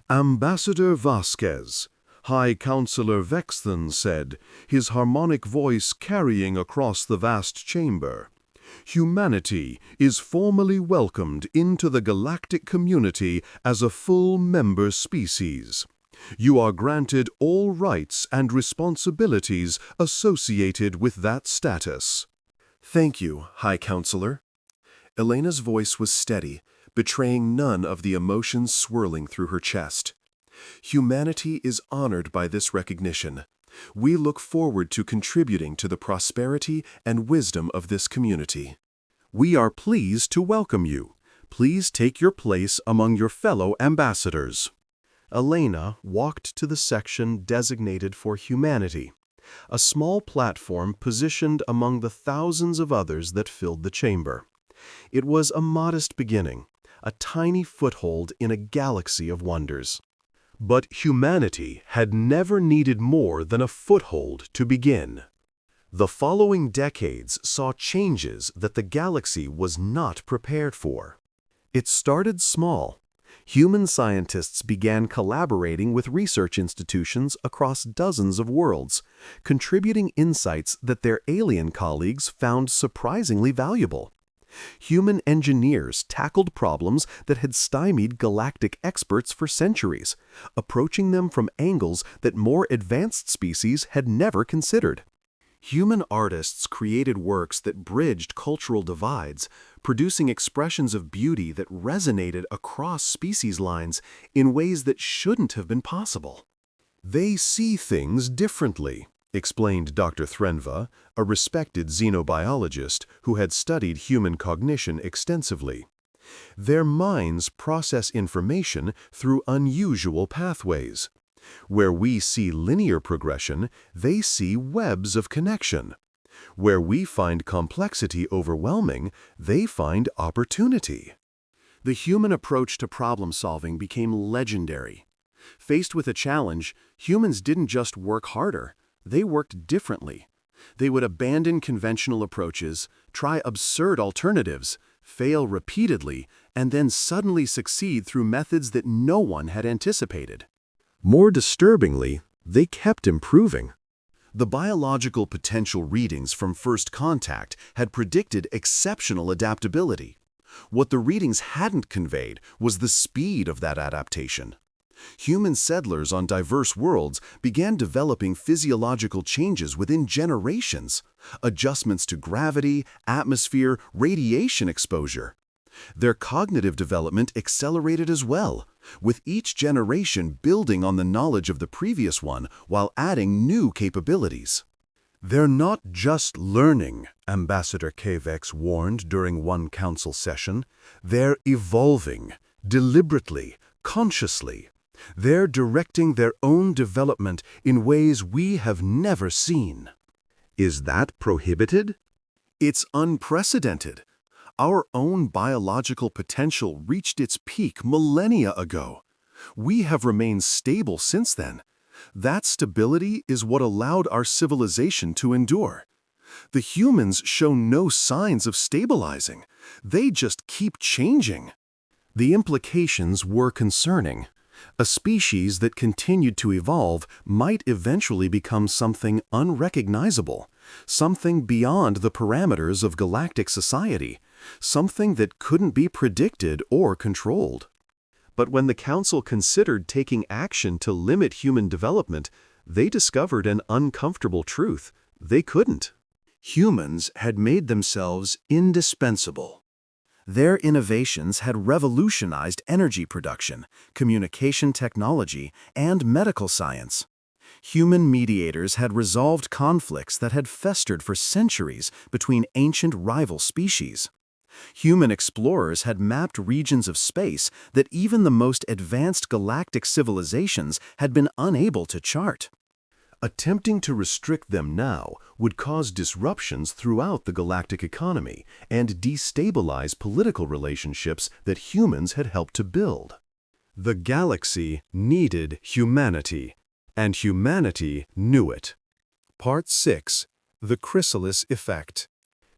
Ambassador Vasquez, High Counselor Vexthan said, his harmonic voice carrying across the vast chamber. Humanity is formally welcomed into the galactic community as a full member species. You are granted all rights and responsibilities associated with that status. Thank you, High Counselor. Elena's voice was steady, betraying none of the emotions swirling through her chest. Humanity is honored by this recognition. We look forward to contributing to the prosperity and wisdom of this community. We are pleased to welcome you. Please take your place among your fellow ambassadors. Elena walked to the section designated for humanity, a small platform positioned among the thousands of others that filled the chamber. It was a modest beginning, a tiny foothold in a galaxy of wonders. But humanity had never needed more than a foothold to begin. The following decades saw changes that the galaxy was not prepared for. It started small. Human scientists began collaborating with research institutions across dozens of worlds, contributing insights that their alien colleagues found surprisingly valuable. Human engineers tackled problems that had stymied galactic experts for centuries, approaching them from angles that more advanced species had never considered. Human artists created works that bridged cultural divides, producing expressions of beauty that resonated across species lines in ways that shouldn't have been possible. They see things differently, explained Dr. Threnva, a respected xenobiologist who had studied human cognition extensively. Their minds process information through unusual pathways. Where we see linear progression, they see webs of connection. Where we find complexity overwhelming, they find opportunity. The human approach to problem-solving became legendary. Faced with a challenge, humans didn't just work harder, they worked differently. They would abandon conventional approaches, try absurd alternatives, fail repeatedly, and then suddenly succeed through methods that no one had anticipated. More disturbingly, they kept improving. The biological potential readings from first contact had predicted exceptional adaptability. What the readings hadn't conveyed was the speed of that adaptation. Human settlers on diverse worlds began developing physiological changes within generations, adjustments to gravity, atmosphere, radiation exposure. Their cognitive development accelerated as well, with each generation building on the knowledge of the previous one while adding new capabilities. They're not just learning, Ambassador Kavex warned during one council session. They're evolving, deliberately, consciously. They're directing their own development in ways we have never seen. Is that prohibited? It's unprecedented. Our own biological potential reached its peak millennia ago. We have remained stable since then. That stability is what allowed our civilization to endure. The humans show no signs of stabilizing. They just keep changing. The implications were concerning. A species that continued to evolve might eventually become something unrecognizable, something beyond the parameters of galactic society, something that couldn't be predicted or controlled. But when the Council considered taking action to limit human development, they discovered an uncomfortable truth. They couldn't. Humans had made themselves indispensable. Their innovations had revolutionized energy production, communication technology, and medical science. Human mediators had resolved conflicts that had festered for centuries between ancient rival species. Human explorers had mapped regions of space that even the most advanced galactic civilizations had been unable to chart. Attempting to restrict them now would cause disruptions throughout the galactic economy and destabilize political relationships that humans had helped to build. The galaxy needed humanity, and humanity knew it. Part 6. The Chrysalis Effect.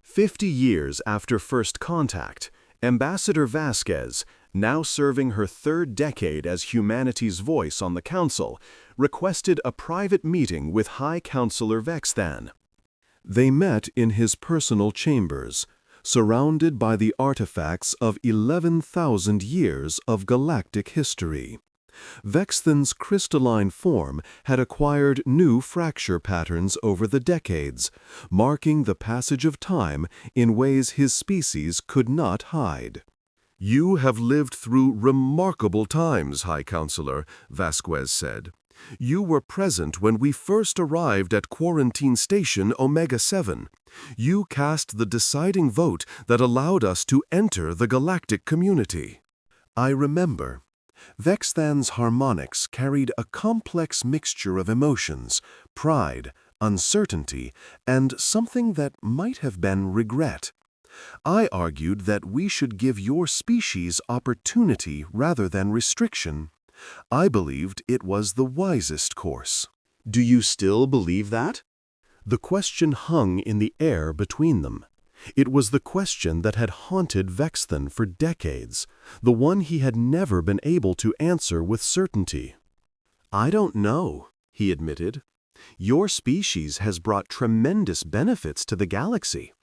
50 years after first contact, Ambassador Vasquez, now serving her third decade as humanity's voice on the Council, requested a private meeting with High Counselor Vexthan. They met in his personal chambers, surrounded by the artifacts of 11,000 years of galactic history. Vexthan's crystalline form had acquired new fracture patterns over the decades, marking the passage of time in ways his species could not hide. "You have lived through remarkable times, High Counselor," Vasquez said. "You were present when we first arrived at Quarantine Station Omega-7. You cast the deciding vote that allowed us to enter the galactic community." "I remember. Vexthan's harmonics carried a complex mixture of emotions, pride, uncertainty, and something that might have been regret. I argued that we should give your species opportunity rather than restriction. I believed it was the wisest course. Do you still believe that? The question hung in the air between them. It was the question that had haunted Vexthan for decades, the one he had never been able to answer with certainty. I don't know, he admitted. Your species has brought tremendous benefits to the galaxy.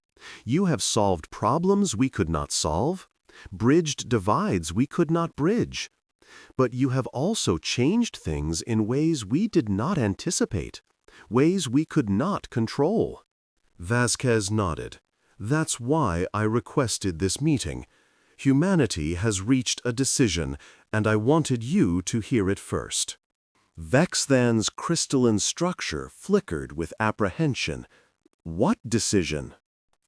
You have solved problems we could not solve, bridged divides we could not bridge. But you have also changed things in ways we did not anticipate, ways we could not control. Vasquez nodded. That's why I requested this meeting. Humanity has reached a decision, and I wanted you to hear it first. Vexthan's crystalline structure flickered with apprehension. What decision?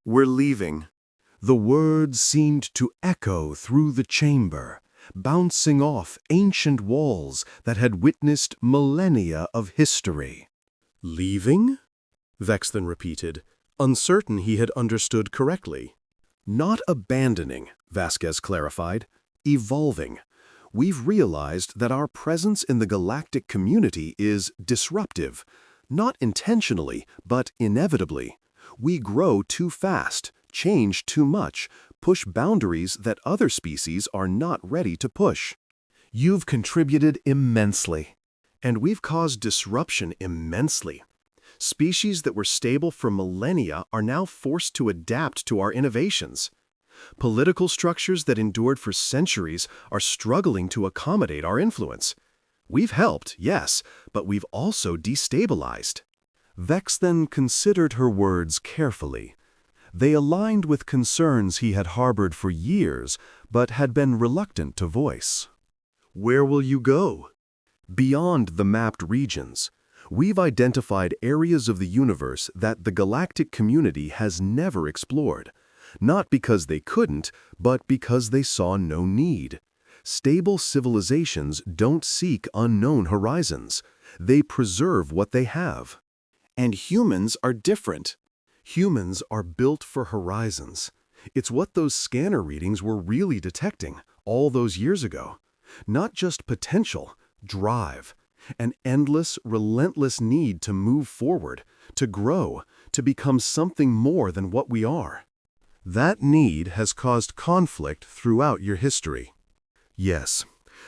We're leaving. The words seemed to echo through the chamber, bouncing off ancient walls that had witnessed millennia of history. Leaving? Vexthan repeated, uncertain he had understood correctly. Not abandoning, Vasquez clarified. Evolving. We've realized that our presence in the galactic community is disruptive. Not intentionally, but inevitably. We grow too fast, change too much, push boundaries that other species are not ready to push. You've contributed immensely. And we've caused disruption immensely. Species that were stable for millennia are now forced to adapt to our innovations. Political structures that endured for centuries are struggling to accommodate our influence. We've helped, yes, but we've also destabilized. Vexthan considered her words carefully. They aligned with concerns he had harbored for years, but had been reluctant to voice. Where will you go? Beyond the mapped regions. We've identified areas of the universe that the galactic community has never explored, not because they couldn't, but because they saw no need. Stable civilizations don't seek unknown horizons. They preserve what they have. And humans are different. Humans are built for horizons. It's what those scanner readings were really detecting all those years ago. Not just potential, drive. An endless, relentless need to move forward, to grow, to become something more than what we are. That need has caused conflict throughout your history. Yes,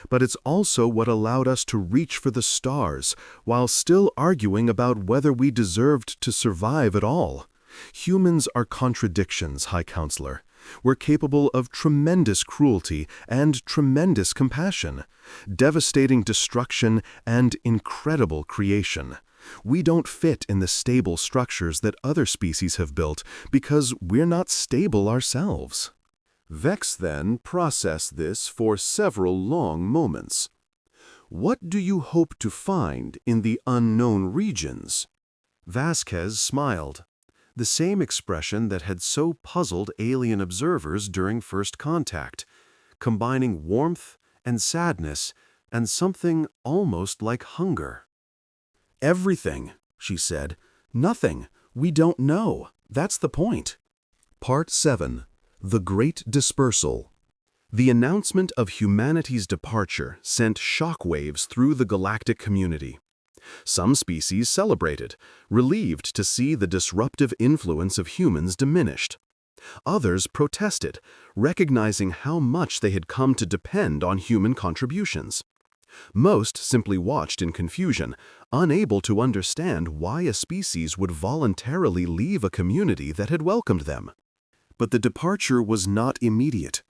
but it's also what allowed us to reach for the stars while still arguing about whether we deserved to survive at all. Humans are contradictions, High Counselor. We're capable of tremendous cruelty and tremendous compassion, devastating destruction and incredible creation. We don't fit in the stable structures that other species have built because we're not stable ourselves. Vexthan processed this for several long moments. What do you hope to find in the unknown regions? Vasquez smiled. The same expression that had so puzzled alien observers during first contact, combining warmth and sadness and something almost like hunger. Everything, she said. Nothing. We don't know. That's the point. Part 7. The Great Dispersal. The announcement of humanity's departure sent shockwaves through the galactic community. Some species celebrated, relieved to see the disruptive influence of humans diminished. Others protested, recognizing how much they had come to depend on human contributions. Most simply watched in confusion, unable to understand why a species would voluntarily leave a community that had welcomed them. But the departure was not immediate.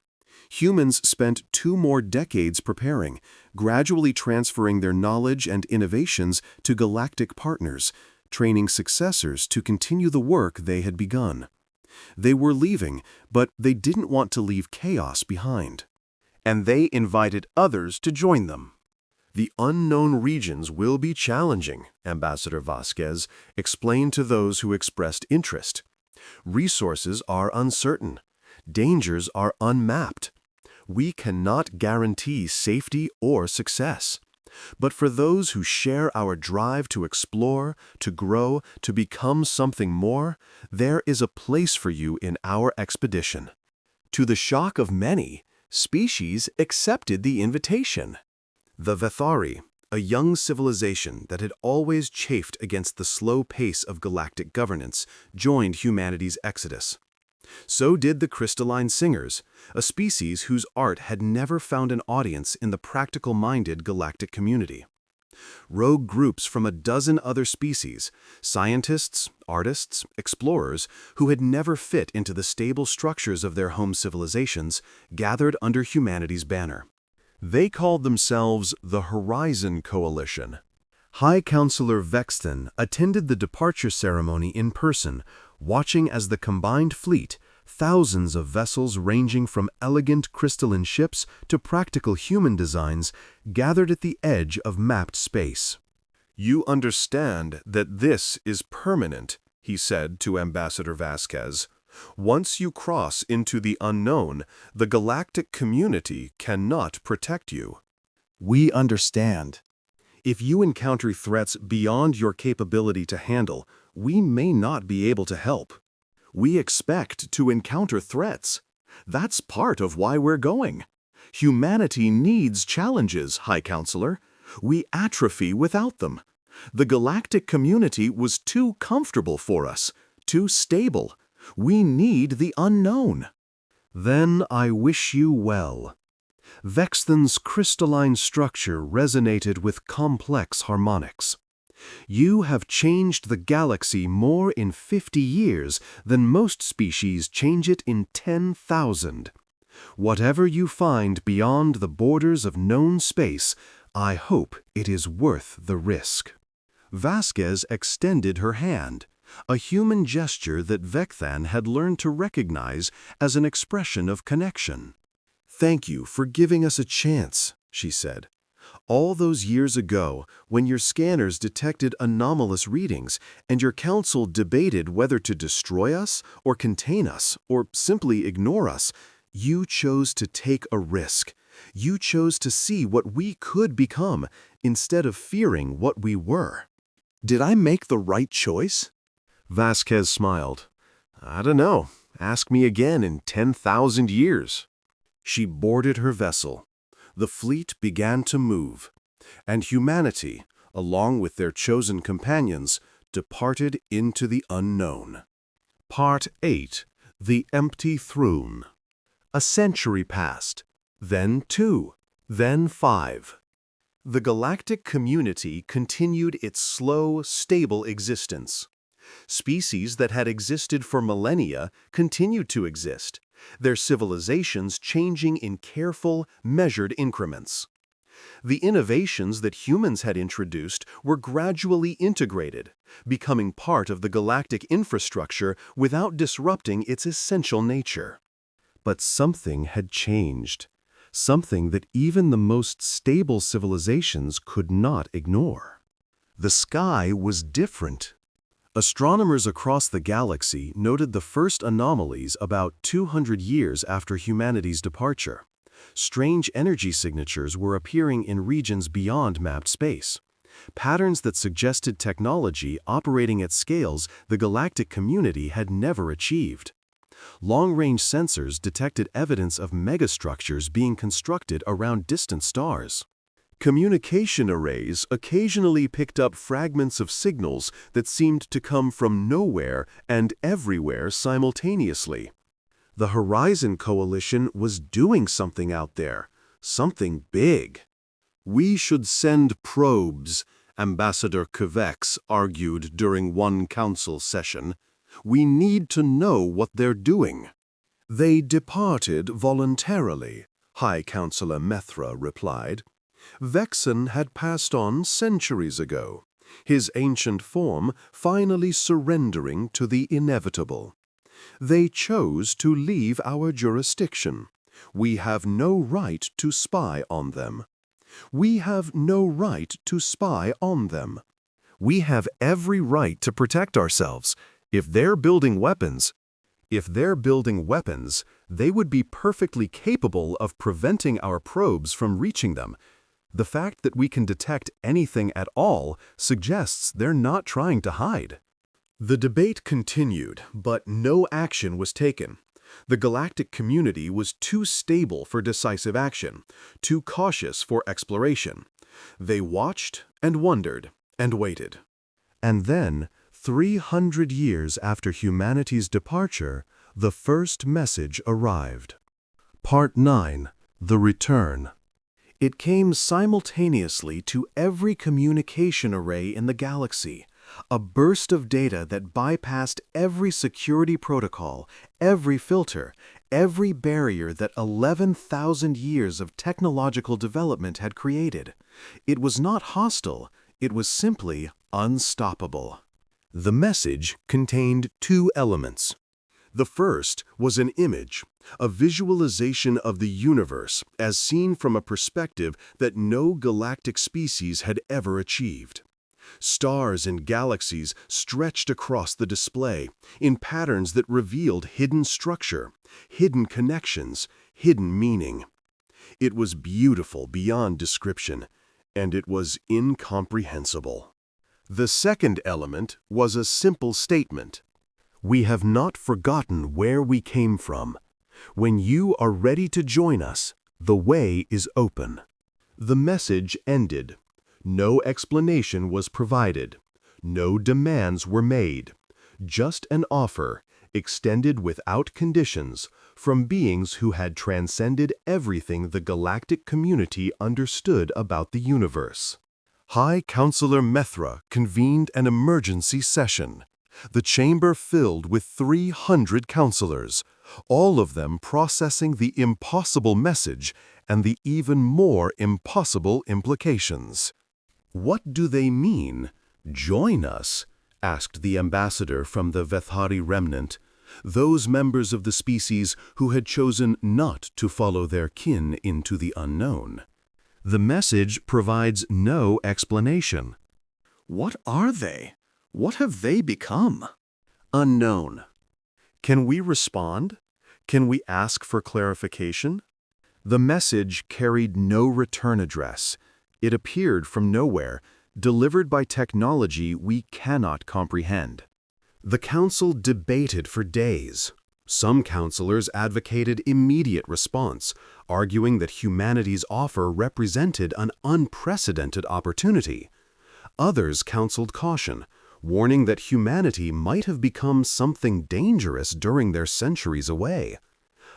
Humans spent 2 more decades preparing, gradually transferring their knowledge and innovations to galactic partners, training successors to continue the work they had begun. They were leaving, but they didn't want to leave chaos behind. And they invited others to join them. The unknown regions will be challenging, Ambassador Vasquez explained to those who expressed interest. Resources are uncertain. Dangers are unmapped. We cannot guarantee safety or success. But for those who share our drive to explore, to grow, to become something more, there is a place for you in our expedition. To the shock of many, species accepted the invitation. The Vethari, a young civilization that had always chafed against the slow pace of galactic governance, joined humanity's exodus. So did the Crystalline Singers, a species whose art had never found an audience in the practical-minded galactic community. Rogue groups from a dozen other species, scientists, artists, explorers, who had never fit into the stable structures of their home civilizations, gathered under humanity's banner. They called themselves the Horizon Coalition. High Counselor Vexton attended the departure ceremony in person, watching as the combined fleet, thousands of vessels ranging from elegant crystalline ships to practical human designs, gathered at the edge of mapped space. "You understand that this is permanent," he said to Ambassador Vasquez. "Once you cross into the unknown, the galactic community cannot protect you." "We understand. If you encounter threats beyond your capability to handle, we may not be able to help. We expect to encounter threats. That's part of why we're going. Humanity needs challenges, High Counselor. We atrophy without them. The galactic community was too comfortable for us, too stable. We need the unknown." "Then I wish you well." Vexton's crystalline structure resonated with complex harmonics. "You have changed the galaxy more in 50 years than most species change it in 10,000. Whatever you find beyond the borders of known space, I hope it is worth the risk." Vasquez extended her hand, a human gesture that Vexton had learned to recognize as an expression of connection. "Thank you for giving us a chance," she said. "All those years ago, when your scanners detected anomalous readings and your council debated whether to destroy us or contain us or simply ignore us, you chose to take a risk. You chose to see what we could become instead of fearing what we were. Did I make the right choice?" Vasquez smiled. "I don't know. Ask me again in 10,000 years." She boarded her vessel. The fleet began to move, and humanity, along with their chosen companions, departed into the unknown. Part 8. The Empty Throne. A century passed, then 2, then 5. The galactic community continued its slow, stable existence. Species that had existed for millennia continued to exist, their civilizations changing in careful, measured increments. The innovations that humans had introduced were gradually integrated, becoming part of the galactic infrastructure without disrupting its essential nature. But something had changed, something that even the most stable civilizations could not ignore. The sky was different. Astronomers across the galaxy noted the first anomalies about 200 years after humanity's departure. Strange energy signatures were appearing in regions beyond mapped space, patterns that suggested technology operating at scales the galactic community had never achieved. Long-range sensors detected evidence of megastructures being constructed around distant stars. Communication arrays occasionally picked up fragments of signals that seemed to come from nowhere and everywhere simultaneously. The Horizon Coalition was doing something out there, something big. "We should send probes," Ambassador Kvex argued during one council session. "We need to know what they're doing." "They departed voluntarily," High Counselor Methra replied. "Vexen had passed on centuries ago, his ancient form finally surrendering to the inevitable. They chose to leave our jurisdiction. We have no right to spy on them. We have no right to spy on them. We have every right to protect ourselves. If they're building weapons, They would be perfectly capable of preventing our probes from reaching them. The fact that we can detect anything at all suggests they're not trying to hide. The debate continued, but no action was taken. The galactic community was too stable for decisive action, too cautious for exploration. They watched and wondered and waited. And then, 300 years after humanity's departure, the first message arrived. Part 9. The Return. It came simultaneously to every communication array in the galaxy, a burst of data that bypassed every security protocol, every filter, every barrier that 11,000 years of technological development had created. It was not hostile, it was simply unstoppable. The message contained two elements. The first was an image, a visualization of the universe as seen from a perspective that no galactic species had ever achieved. Stars and galaxies stretched across the display in patterns that revealed hidden structure, hidden connections, hidden meaning. It was beautiful beyond description, and it was incomprehensible. The second element was a simple statement. We have not forgotten where we came from. When you are ready to join us, the way is open. The message ended. No explanation was provided. No demands were made. Just an offer, extended without conditions, from beings who had transcended everything the galactic community understood about the universe. High Counselor Methra convened an emergency session. The chamber filled with 300 counselors, all of them processing the impossible message and the even more impossible implications. "What do they mean? Join us?" asked the ambassador from the Vethari remnant, those members of the species who had chosen not to follow their kin into the unknown. The message provides no explanation. What are they? What have they become? Unknown. Can we respond? Can we ask for clarification? The message carried no return address. It appeared from nowhere, delivered by technology we cannot comprehend. The council debated for days. Some counselors advocated immediate response, arguing that humanity's offer represented an unprecedented opportunity. Others counseled caution, warning that humanity might have become something dangerous during their centuries away.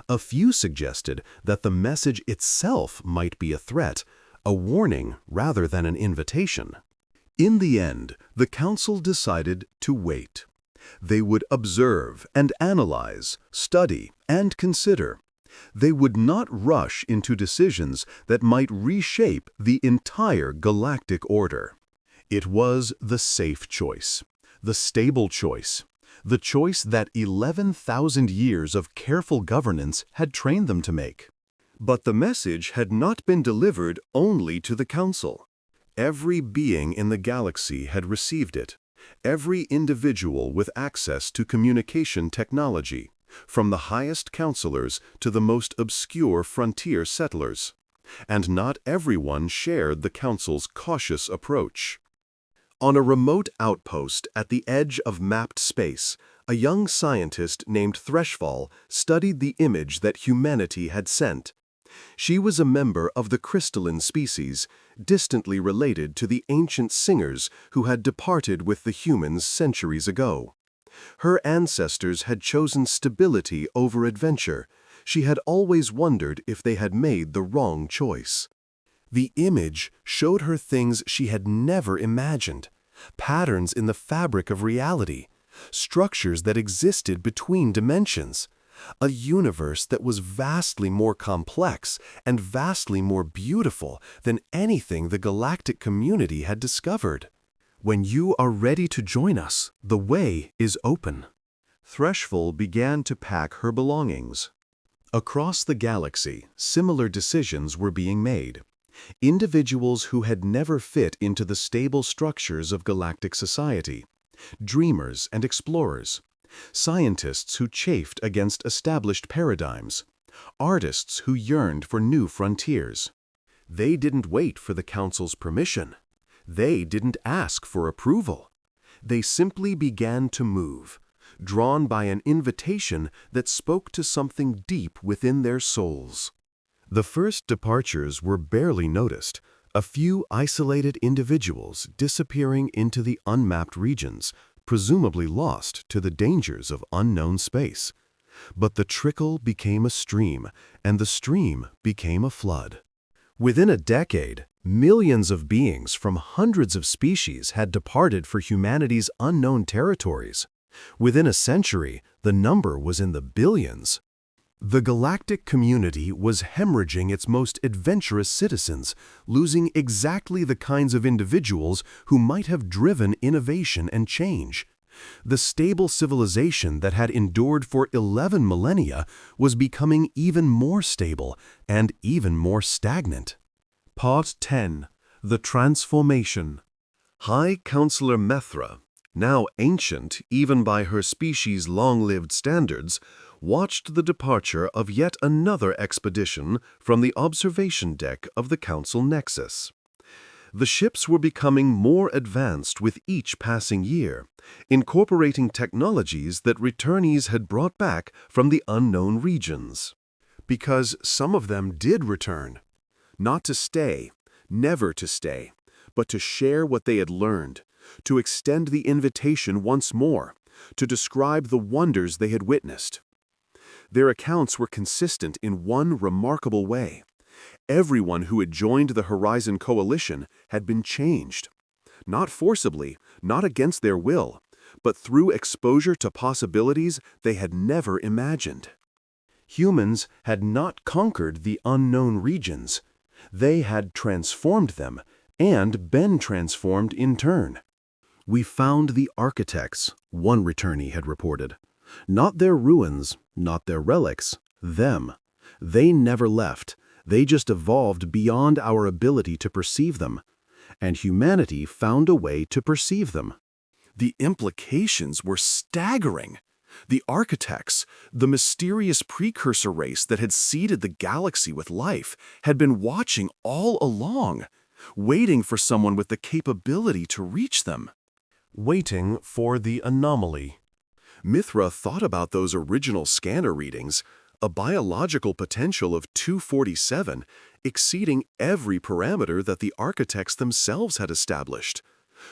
A few suggested that the message itself might be a threat, a warning rather than an invitation. In the end, the council decided to wait. They would observe and analyze, study and consider. They would not rush into decisions that might reshape the entire galactic order. It was the safe choice, the stable choice, the choice that 11,000 years of careful governance had trained them to make. But the message had not been delivered only to the council. Every being in the galaxy had received it, every individual with access to communication technology, from the highest counselors to the most obscure frontier settlers. And not everyone shared the council's cautious approach. On a remote outpost at the edge of mapped space, a young scientist named Threshfall studied the image that humanity had sent. She was a member of the crystalline species, distantly related to the ancient singers who had departed with the humans centuries ago. Her ancestors had chosen stability over adventure. She had always wondered if they had made the wrong choice. The image showed her things she had never imagined, patterns in the fabric of reality, structures that existed between dimensions, a universe that was vastly more complex and vastly more beautiful than anything the galactic community had discovered. When you are ready to join us, the way is open. Threshful began to pack her belongings. Across the galaxy, similar decisions were being made. Individuals who had never fit into the stable structures of galactic society. Dreamers and explorers. scientists who chafed against established paradigms, artists who yearned for new frontiers. They didn't wait for the Council's permission. They didn't ask for approval. They simply began to move, drawn by an invitation that spoke to something deep within their souls. The first departures were barely noticed, a few isolated individuals disappearing into the unmapped regions, presumably lost to the dangers of unknown space. But the trickle became a stream, and the stream became a flood. Within a decade, millions of beings from hundreds of species had departed for humanity's unknown territories. Within a century, the number was in the billions. The galactic community was hemorrhaging its most adventurous citizens, losing exactly the kinds of individuals who might have driven innovation and change. The stable civilization that had endured for 11 millennia was becoming even more stable and even more stagnant. Part 10. The Transformation. High Counselor Methra, now ancient even by her species' long-lived standards, watched the departure of yet another expedition from the observation deck of the Council Nexus. The ships were becoming more advanced with each passing year, incorporating technologies that returnees had brought back from the unknown regions. Because some of them did return. Not to stay, never to stay, but to share what they had learned, to extend the invitation once more, to describe the wonders they had witnessed. Their accounts were consistent in one remarkable way. Everyone who had joined the Horizon Coalition had been changed. Not forcibly, not against their will, but through exposure to possibilities they had never imagined. Humans had not conquered the unknown regions. They had transformed them and been transformed in turn. "We found the architects," one returnee had reported. "Not their ruins, not their relics, them. They never left. They just evolved beyond our ability to perceive them. And humanity found a way to perceive them." The implications were staggering. The architects, the mysterious precursor race that had seeded the galaxy with life, had been watching all along, waiting for someone with the capability to reach them. Waiting for the anomaly. Mithra thought about those original scanner readings, a biological potential of 247, exceeding every parameter that the architects themselves had established.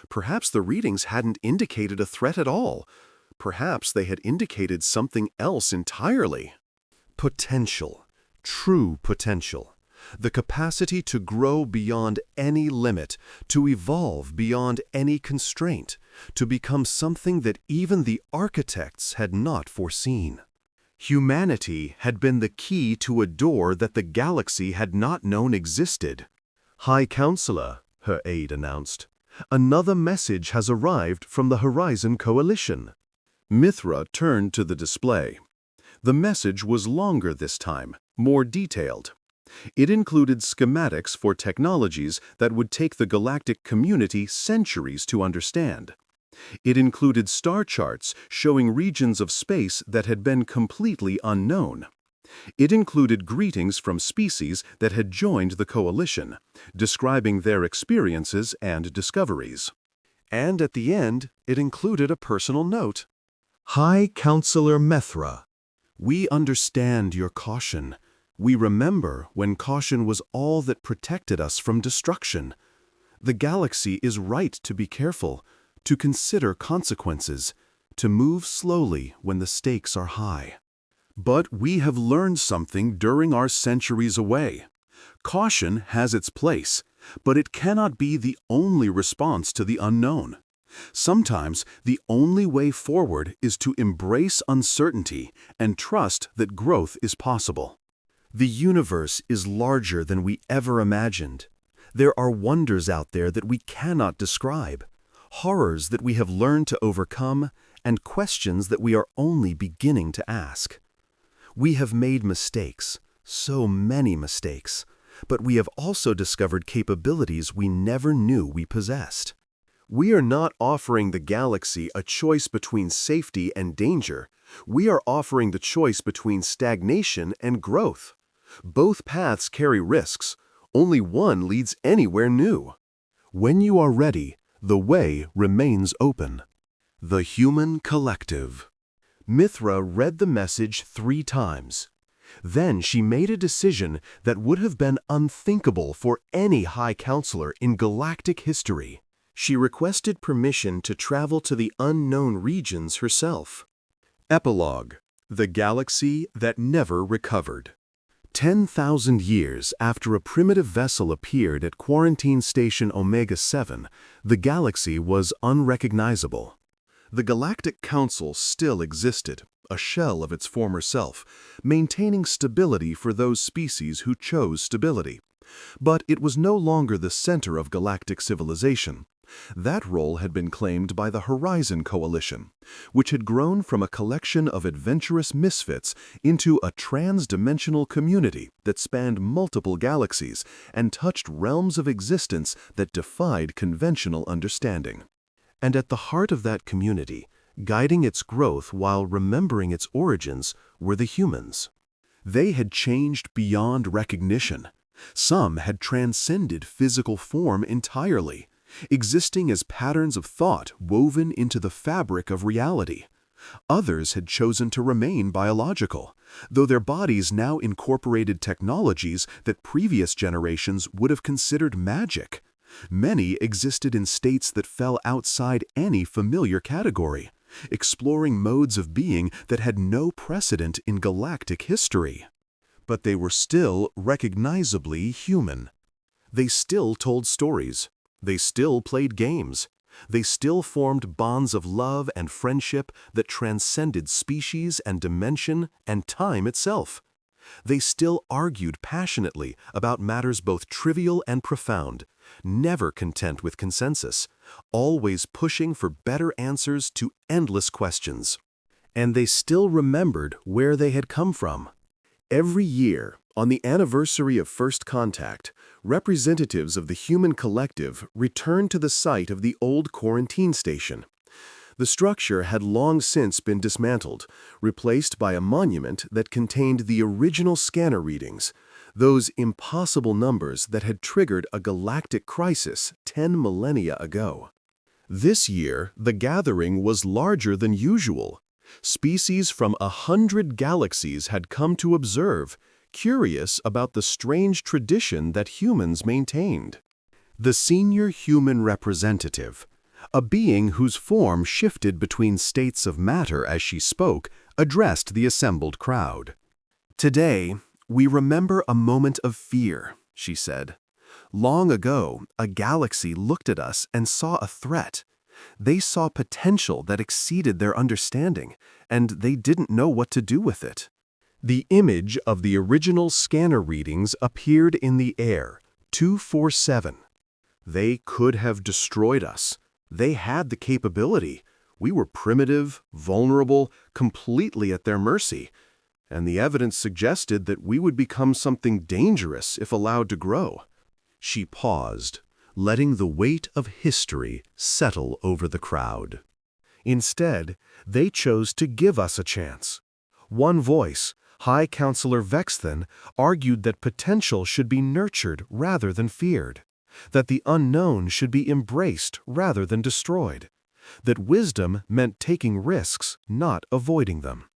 Perhaps the readings hadn't indicated a threat at all. Perhaps they had indicated something else entirely. Potential. True potential. The capacity to grow beyond any limit, to evolve beyond any constraint, to become something that even the architects had not foreseen. Humanity had been the key to a door that the galaxy had not known existed. "High Counselor," her aide announced, "another message has arrived from the Horizon Coalition." Mithra turned to the display. The message was longer this time, more detailed. It included schematics for technologies that would take the galactic community centuries to understand. It included star charts showing regions of space that had been completely unknown. It included greetings from species that had joined the coalition, describing their experiences and discoveries. And at the end, it included a personal note. "High Counselor Methra, we understand your caution. We remember when caution was all that protected us from destruction. The galaxy is right to be careful, to consider consequences, to move slowly when the stakes are high. But we have learned something during our centuries away. Caution has its place, but it cannot be the only response to the unknown. Sometimes the only way forward is to embrace uncertainty and trust that growth is possible. The universe is larger than we ever imagined. There are wonders out there that we cannot describe, horrors that we have learned to overcome, and questions that we are only beginning to ask. We have made mistakes, so many mistakes, but we have also discovered capabilities we never knew we possessed. We are not offering the galaxy a choice between safety and danger. We are offering the choice between stagnation and growth. Both paths carry risks. Only one leads anywhere new. When you are ready, the way remains open. The Human Collective. Mithra read the message 3 times. Then she made a decision that would have been unthinkable for any High Counselor in galactic history. She requested permission to travel to the unknown regions herself. Epilogue: The Galaxy That Never Recovered. 10,000 years after a primitive vessel appeared at Quarantine Station Omega-7, the galaxy was unrecognizable. The Galactic Council still existed, a shell of its former self, maintaining stability for those species who chose stability. But it was no longer the center of galactic civilization. That role had been claimed by the Horizon Coalition, which had grown from a collection of adventurous misfits into a trans-dimensional community that spanned multiple galaxies and touched realms of existence that defied conventional understanding. And at the heart of that community, guiding its growth while remembering its origins, were the humans. They had changed beyond recognition. Some had transcended physical form entirely, existing as patterns of thought woven into the fabric of reality. Others had chosen to remain biological, though their bodies now incorporated technologies that previous generations would have considered magic. Many existed in states that fell outside any familiar category, exploring modes of being that had no precedent in galactic history. But they were still recognizably human. They still told stories. They still played games. They still formed bonds of love and friendship that transcended species and dimension and time itself. They still argued passionately about matters both trivial and profound, never content with consensus, always pushing for better answers to endless questions. And they still remembered where they had come from. Every year, on the anniversary of First Contact, representatives of the Human Collective returned to the site of the old quarantine station. The structure had long since been dismantled, replaced by a monument that contained the original scanner readings, those impossible numbers that had triggered a galactic crisis 10 millennia ago. This year, the gathering was larger than usual. Species from 100 galaxies had come to observe, curious about the strange tradition that humans maintained. The senior human representative, a being whose form shifted between states of matter as she spoke, addressed the assembled crowd. "Today, we remember a moment of fear," she said. "Long ago, a galaxy looked at us and saw a threat. They saw potential that exceeded their understanding, and they didn't know what to do with it." The image of the original scanner readings appeared in the air, 247. They could have destroyed us. They had the capability. We were primitive, vulnerable, completely at their mercy. And the evidence suggested that we would become something dangerous if allowed to grow. She paused, letting the weight of history settle over the crowd. Instead, they chose to give us a chance. One voice, High Counselor Vexthan, argued that potential should be nurtured rather than feared, that the unknown should be embraced rather than destroyed, that wisdom meant taking risks, not avoiding them.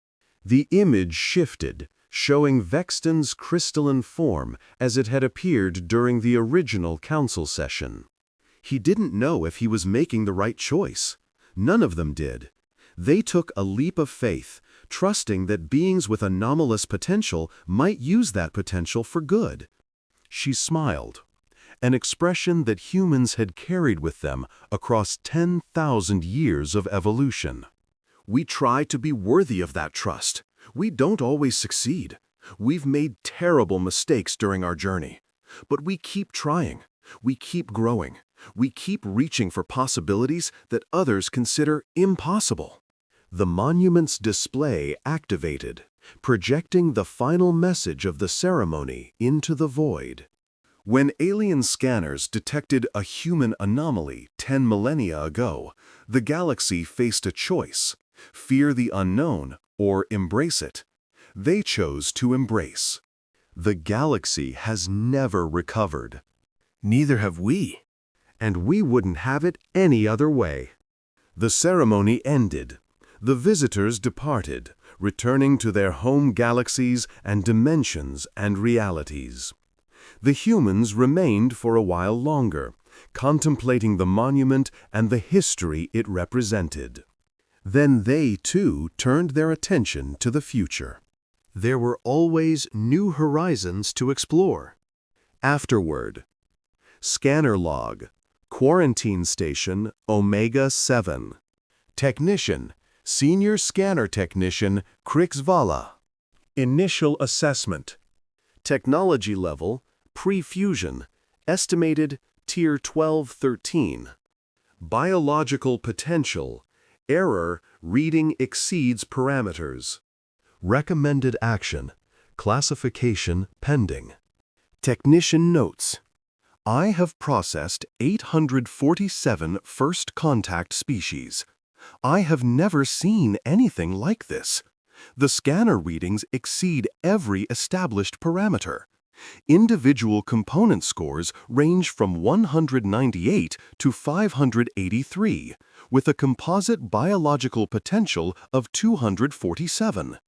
The image shifted, showing Vexton's crystalline form as it had appeared during the original council session. He didn't know if he was making the right choice. None of them did. They took a leap of faith, trusting that beings with anomalous potential might use that potential for good. She smiled, an expression that humans had carried with them across 10,000 years of evolution. "We try to be worthy of that trust. We don't always succeed. We've made terrible mistakes during our journey. But we keep trying. We keep growing. We keep reaching for possibilities that others consider impossible." The monument's display activated, projecting the final message of the ceremony into the void. When alien scanners detected a human anomaly 10 millennia ago, the galaxy faced a choice: fear the unknown or embrace it. They chose to embrace. The galaxy has never recovered. Neither have we. And we wouldn't have it any other way. The ceremony ended. The visitors departed, returning to their home galaxies and dimensions and realities. The humans remained for a while longer, contemplating the monument and the history it represented. Then they, too, turned their attention to the future. There were always new horizons to explore. Afterward, Scanner Log, Quarantine Station, Omega 7. Technician, Senior Scanner Technician, Krixvala. Initial Assessment. Technology Level, Pre-fusion, estimated Tier 12-13. Biological Potential, Error, Reading exceeds parameters. Recommended Action, Classification pending. Technician Notes. I have processed 847 first contact species. I have never seen anything like this. The scanner readings exceed every established parameter. Individual component scores range from 198 to 583, with a composite biological potential of 247.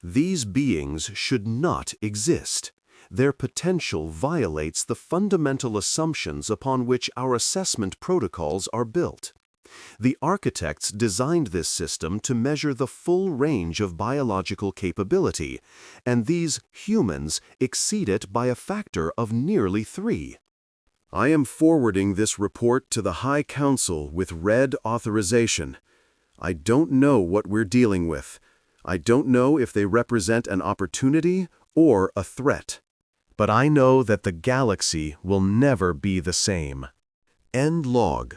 These beings should not exist. Their potential violates the fundamental assumptions upon which our assessment protocols are built. The architects designed this system to measure the full range of biological capability, and these humans exceed it by a factor of nearly 3. I am forwarding this report to the High Council with red authorization. I don't know what we're dealing with. I don't know if they represent an opportunity or a threat. But I know that the galaxy will never be the same. End log.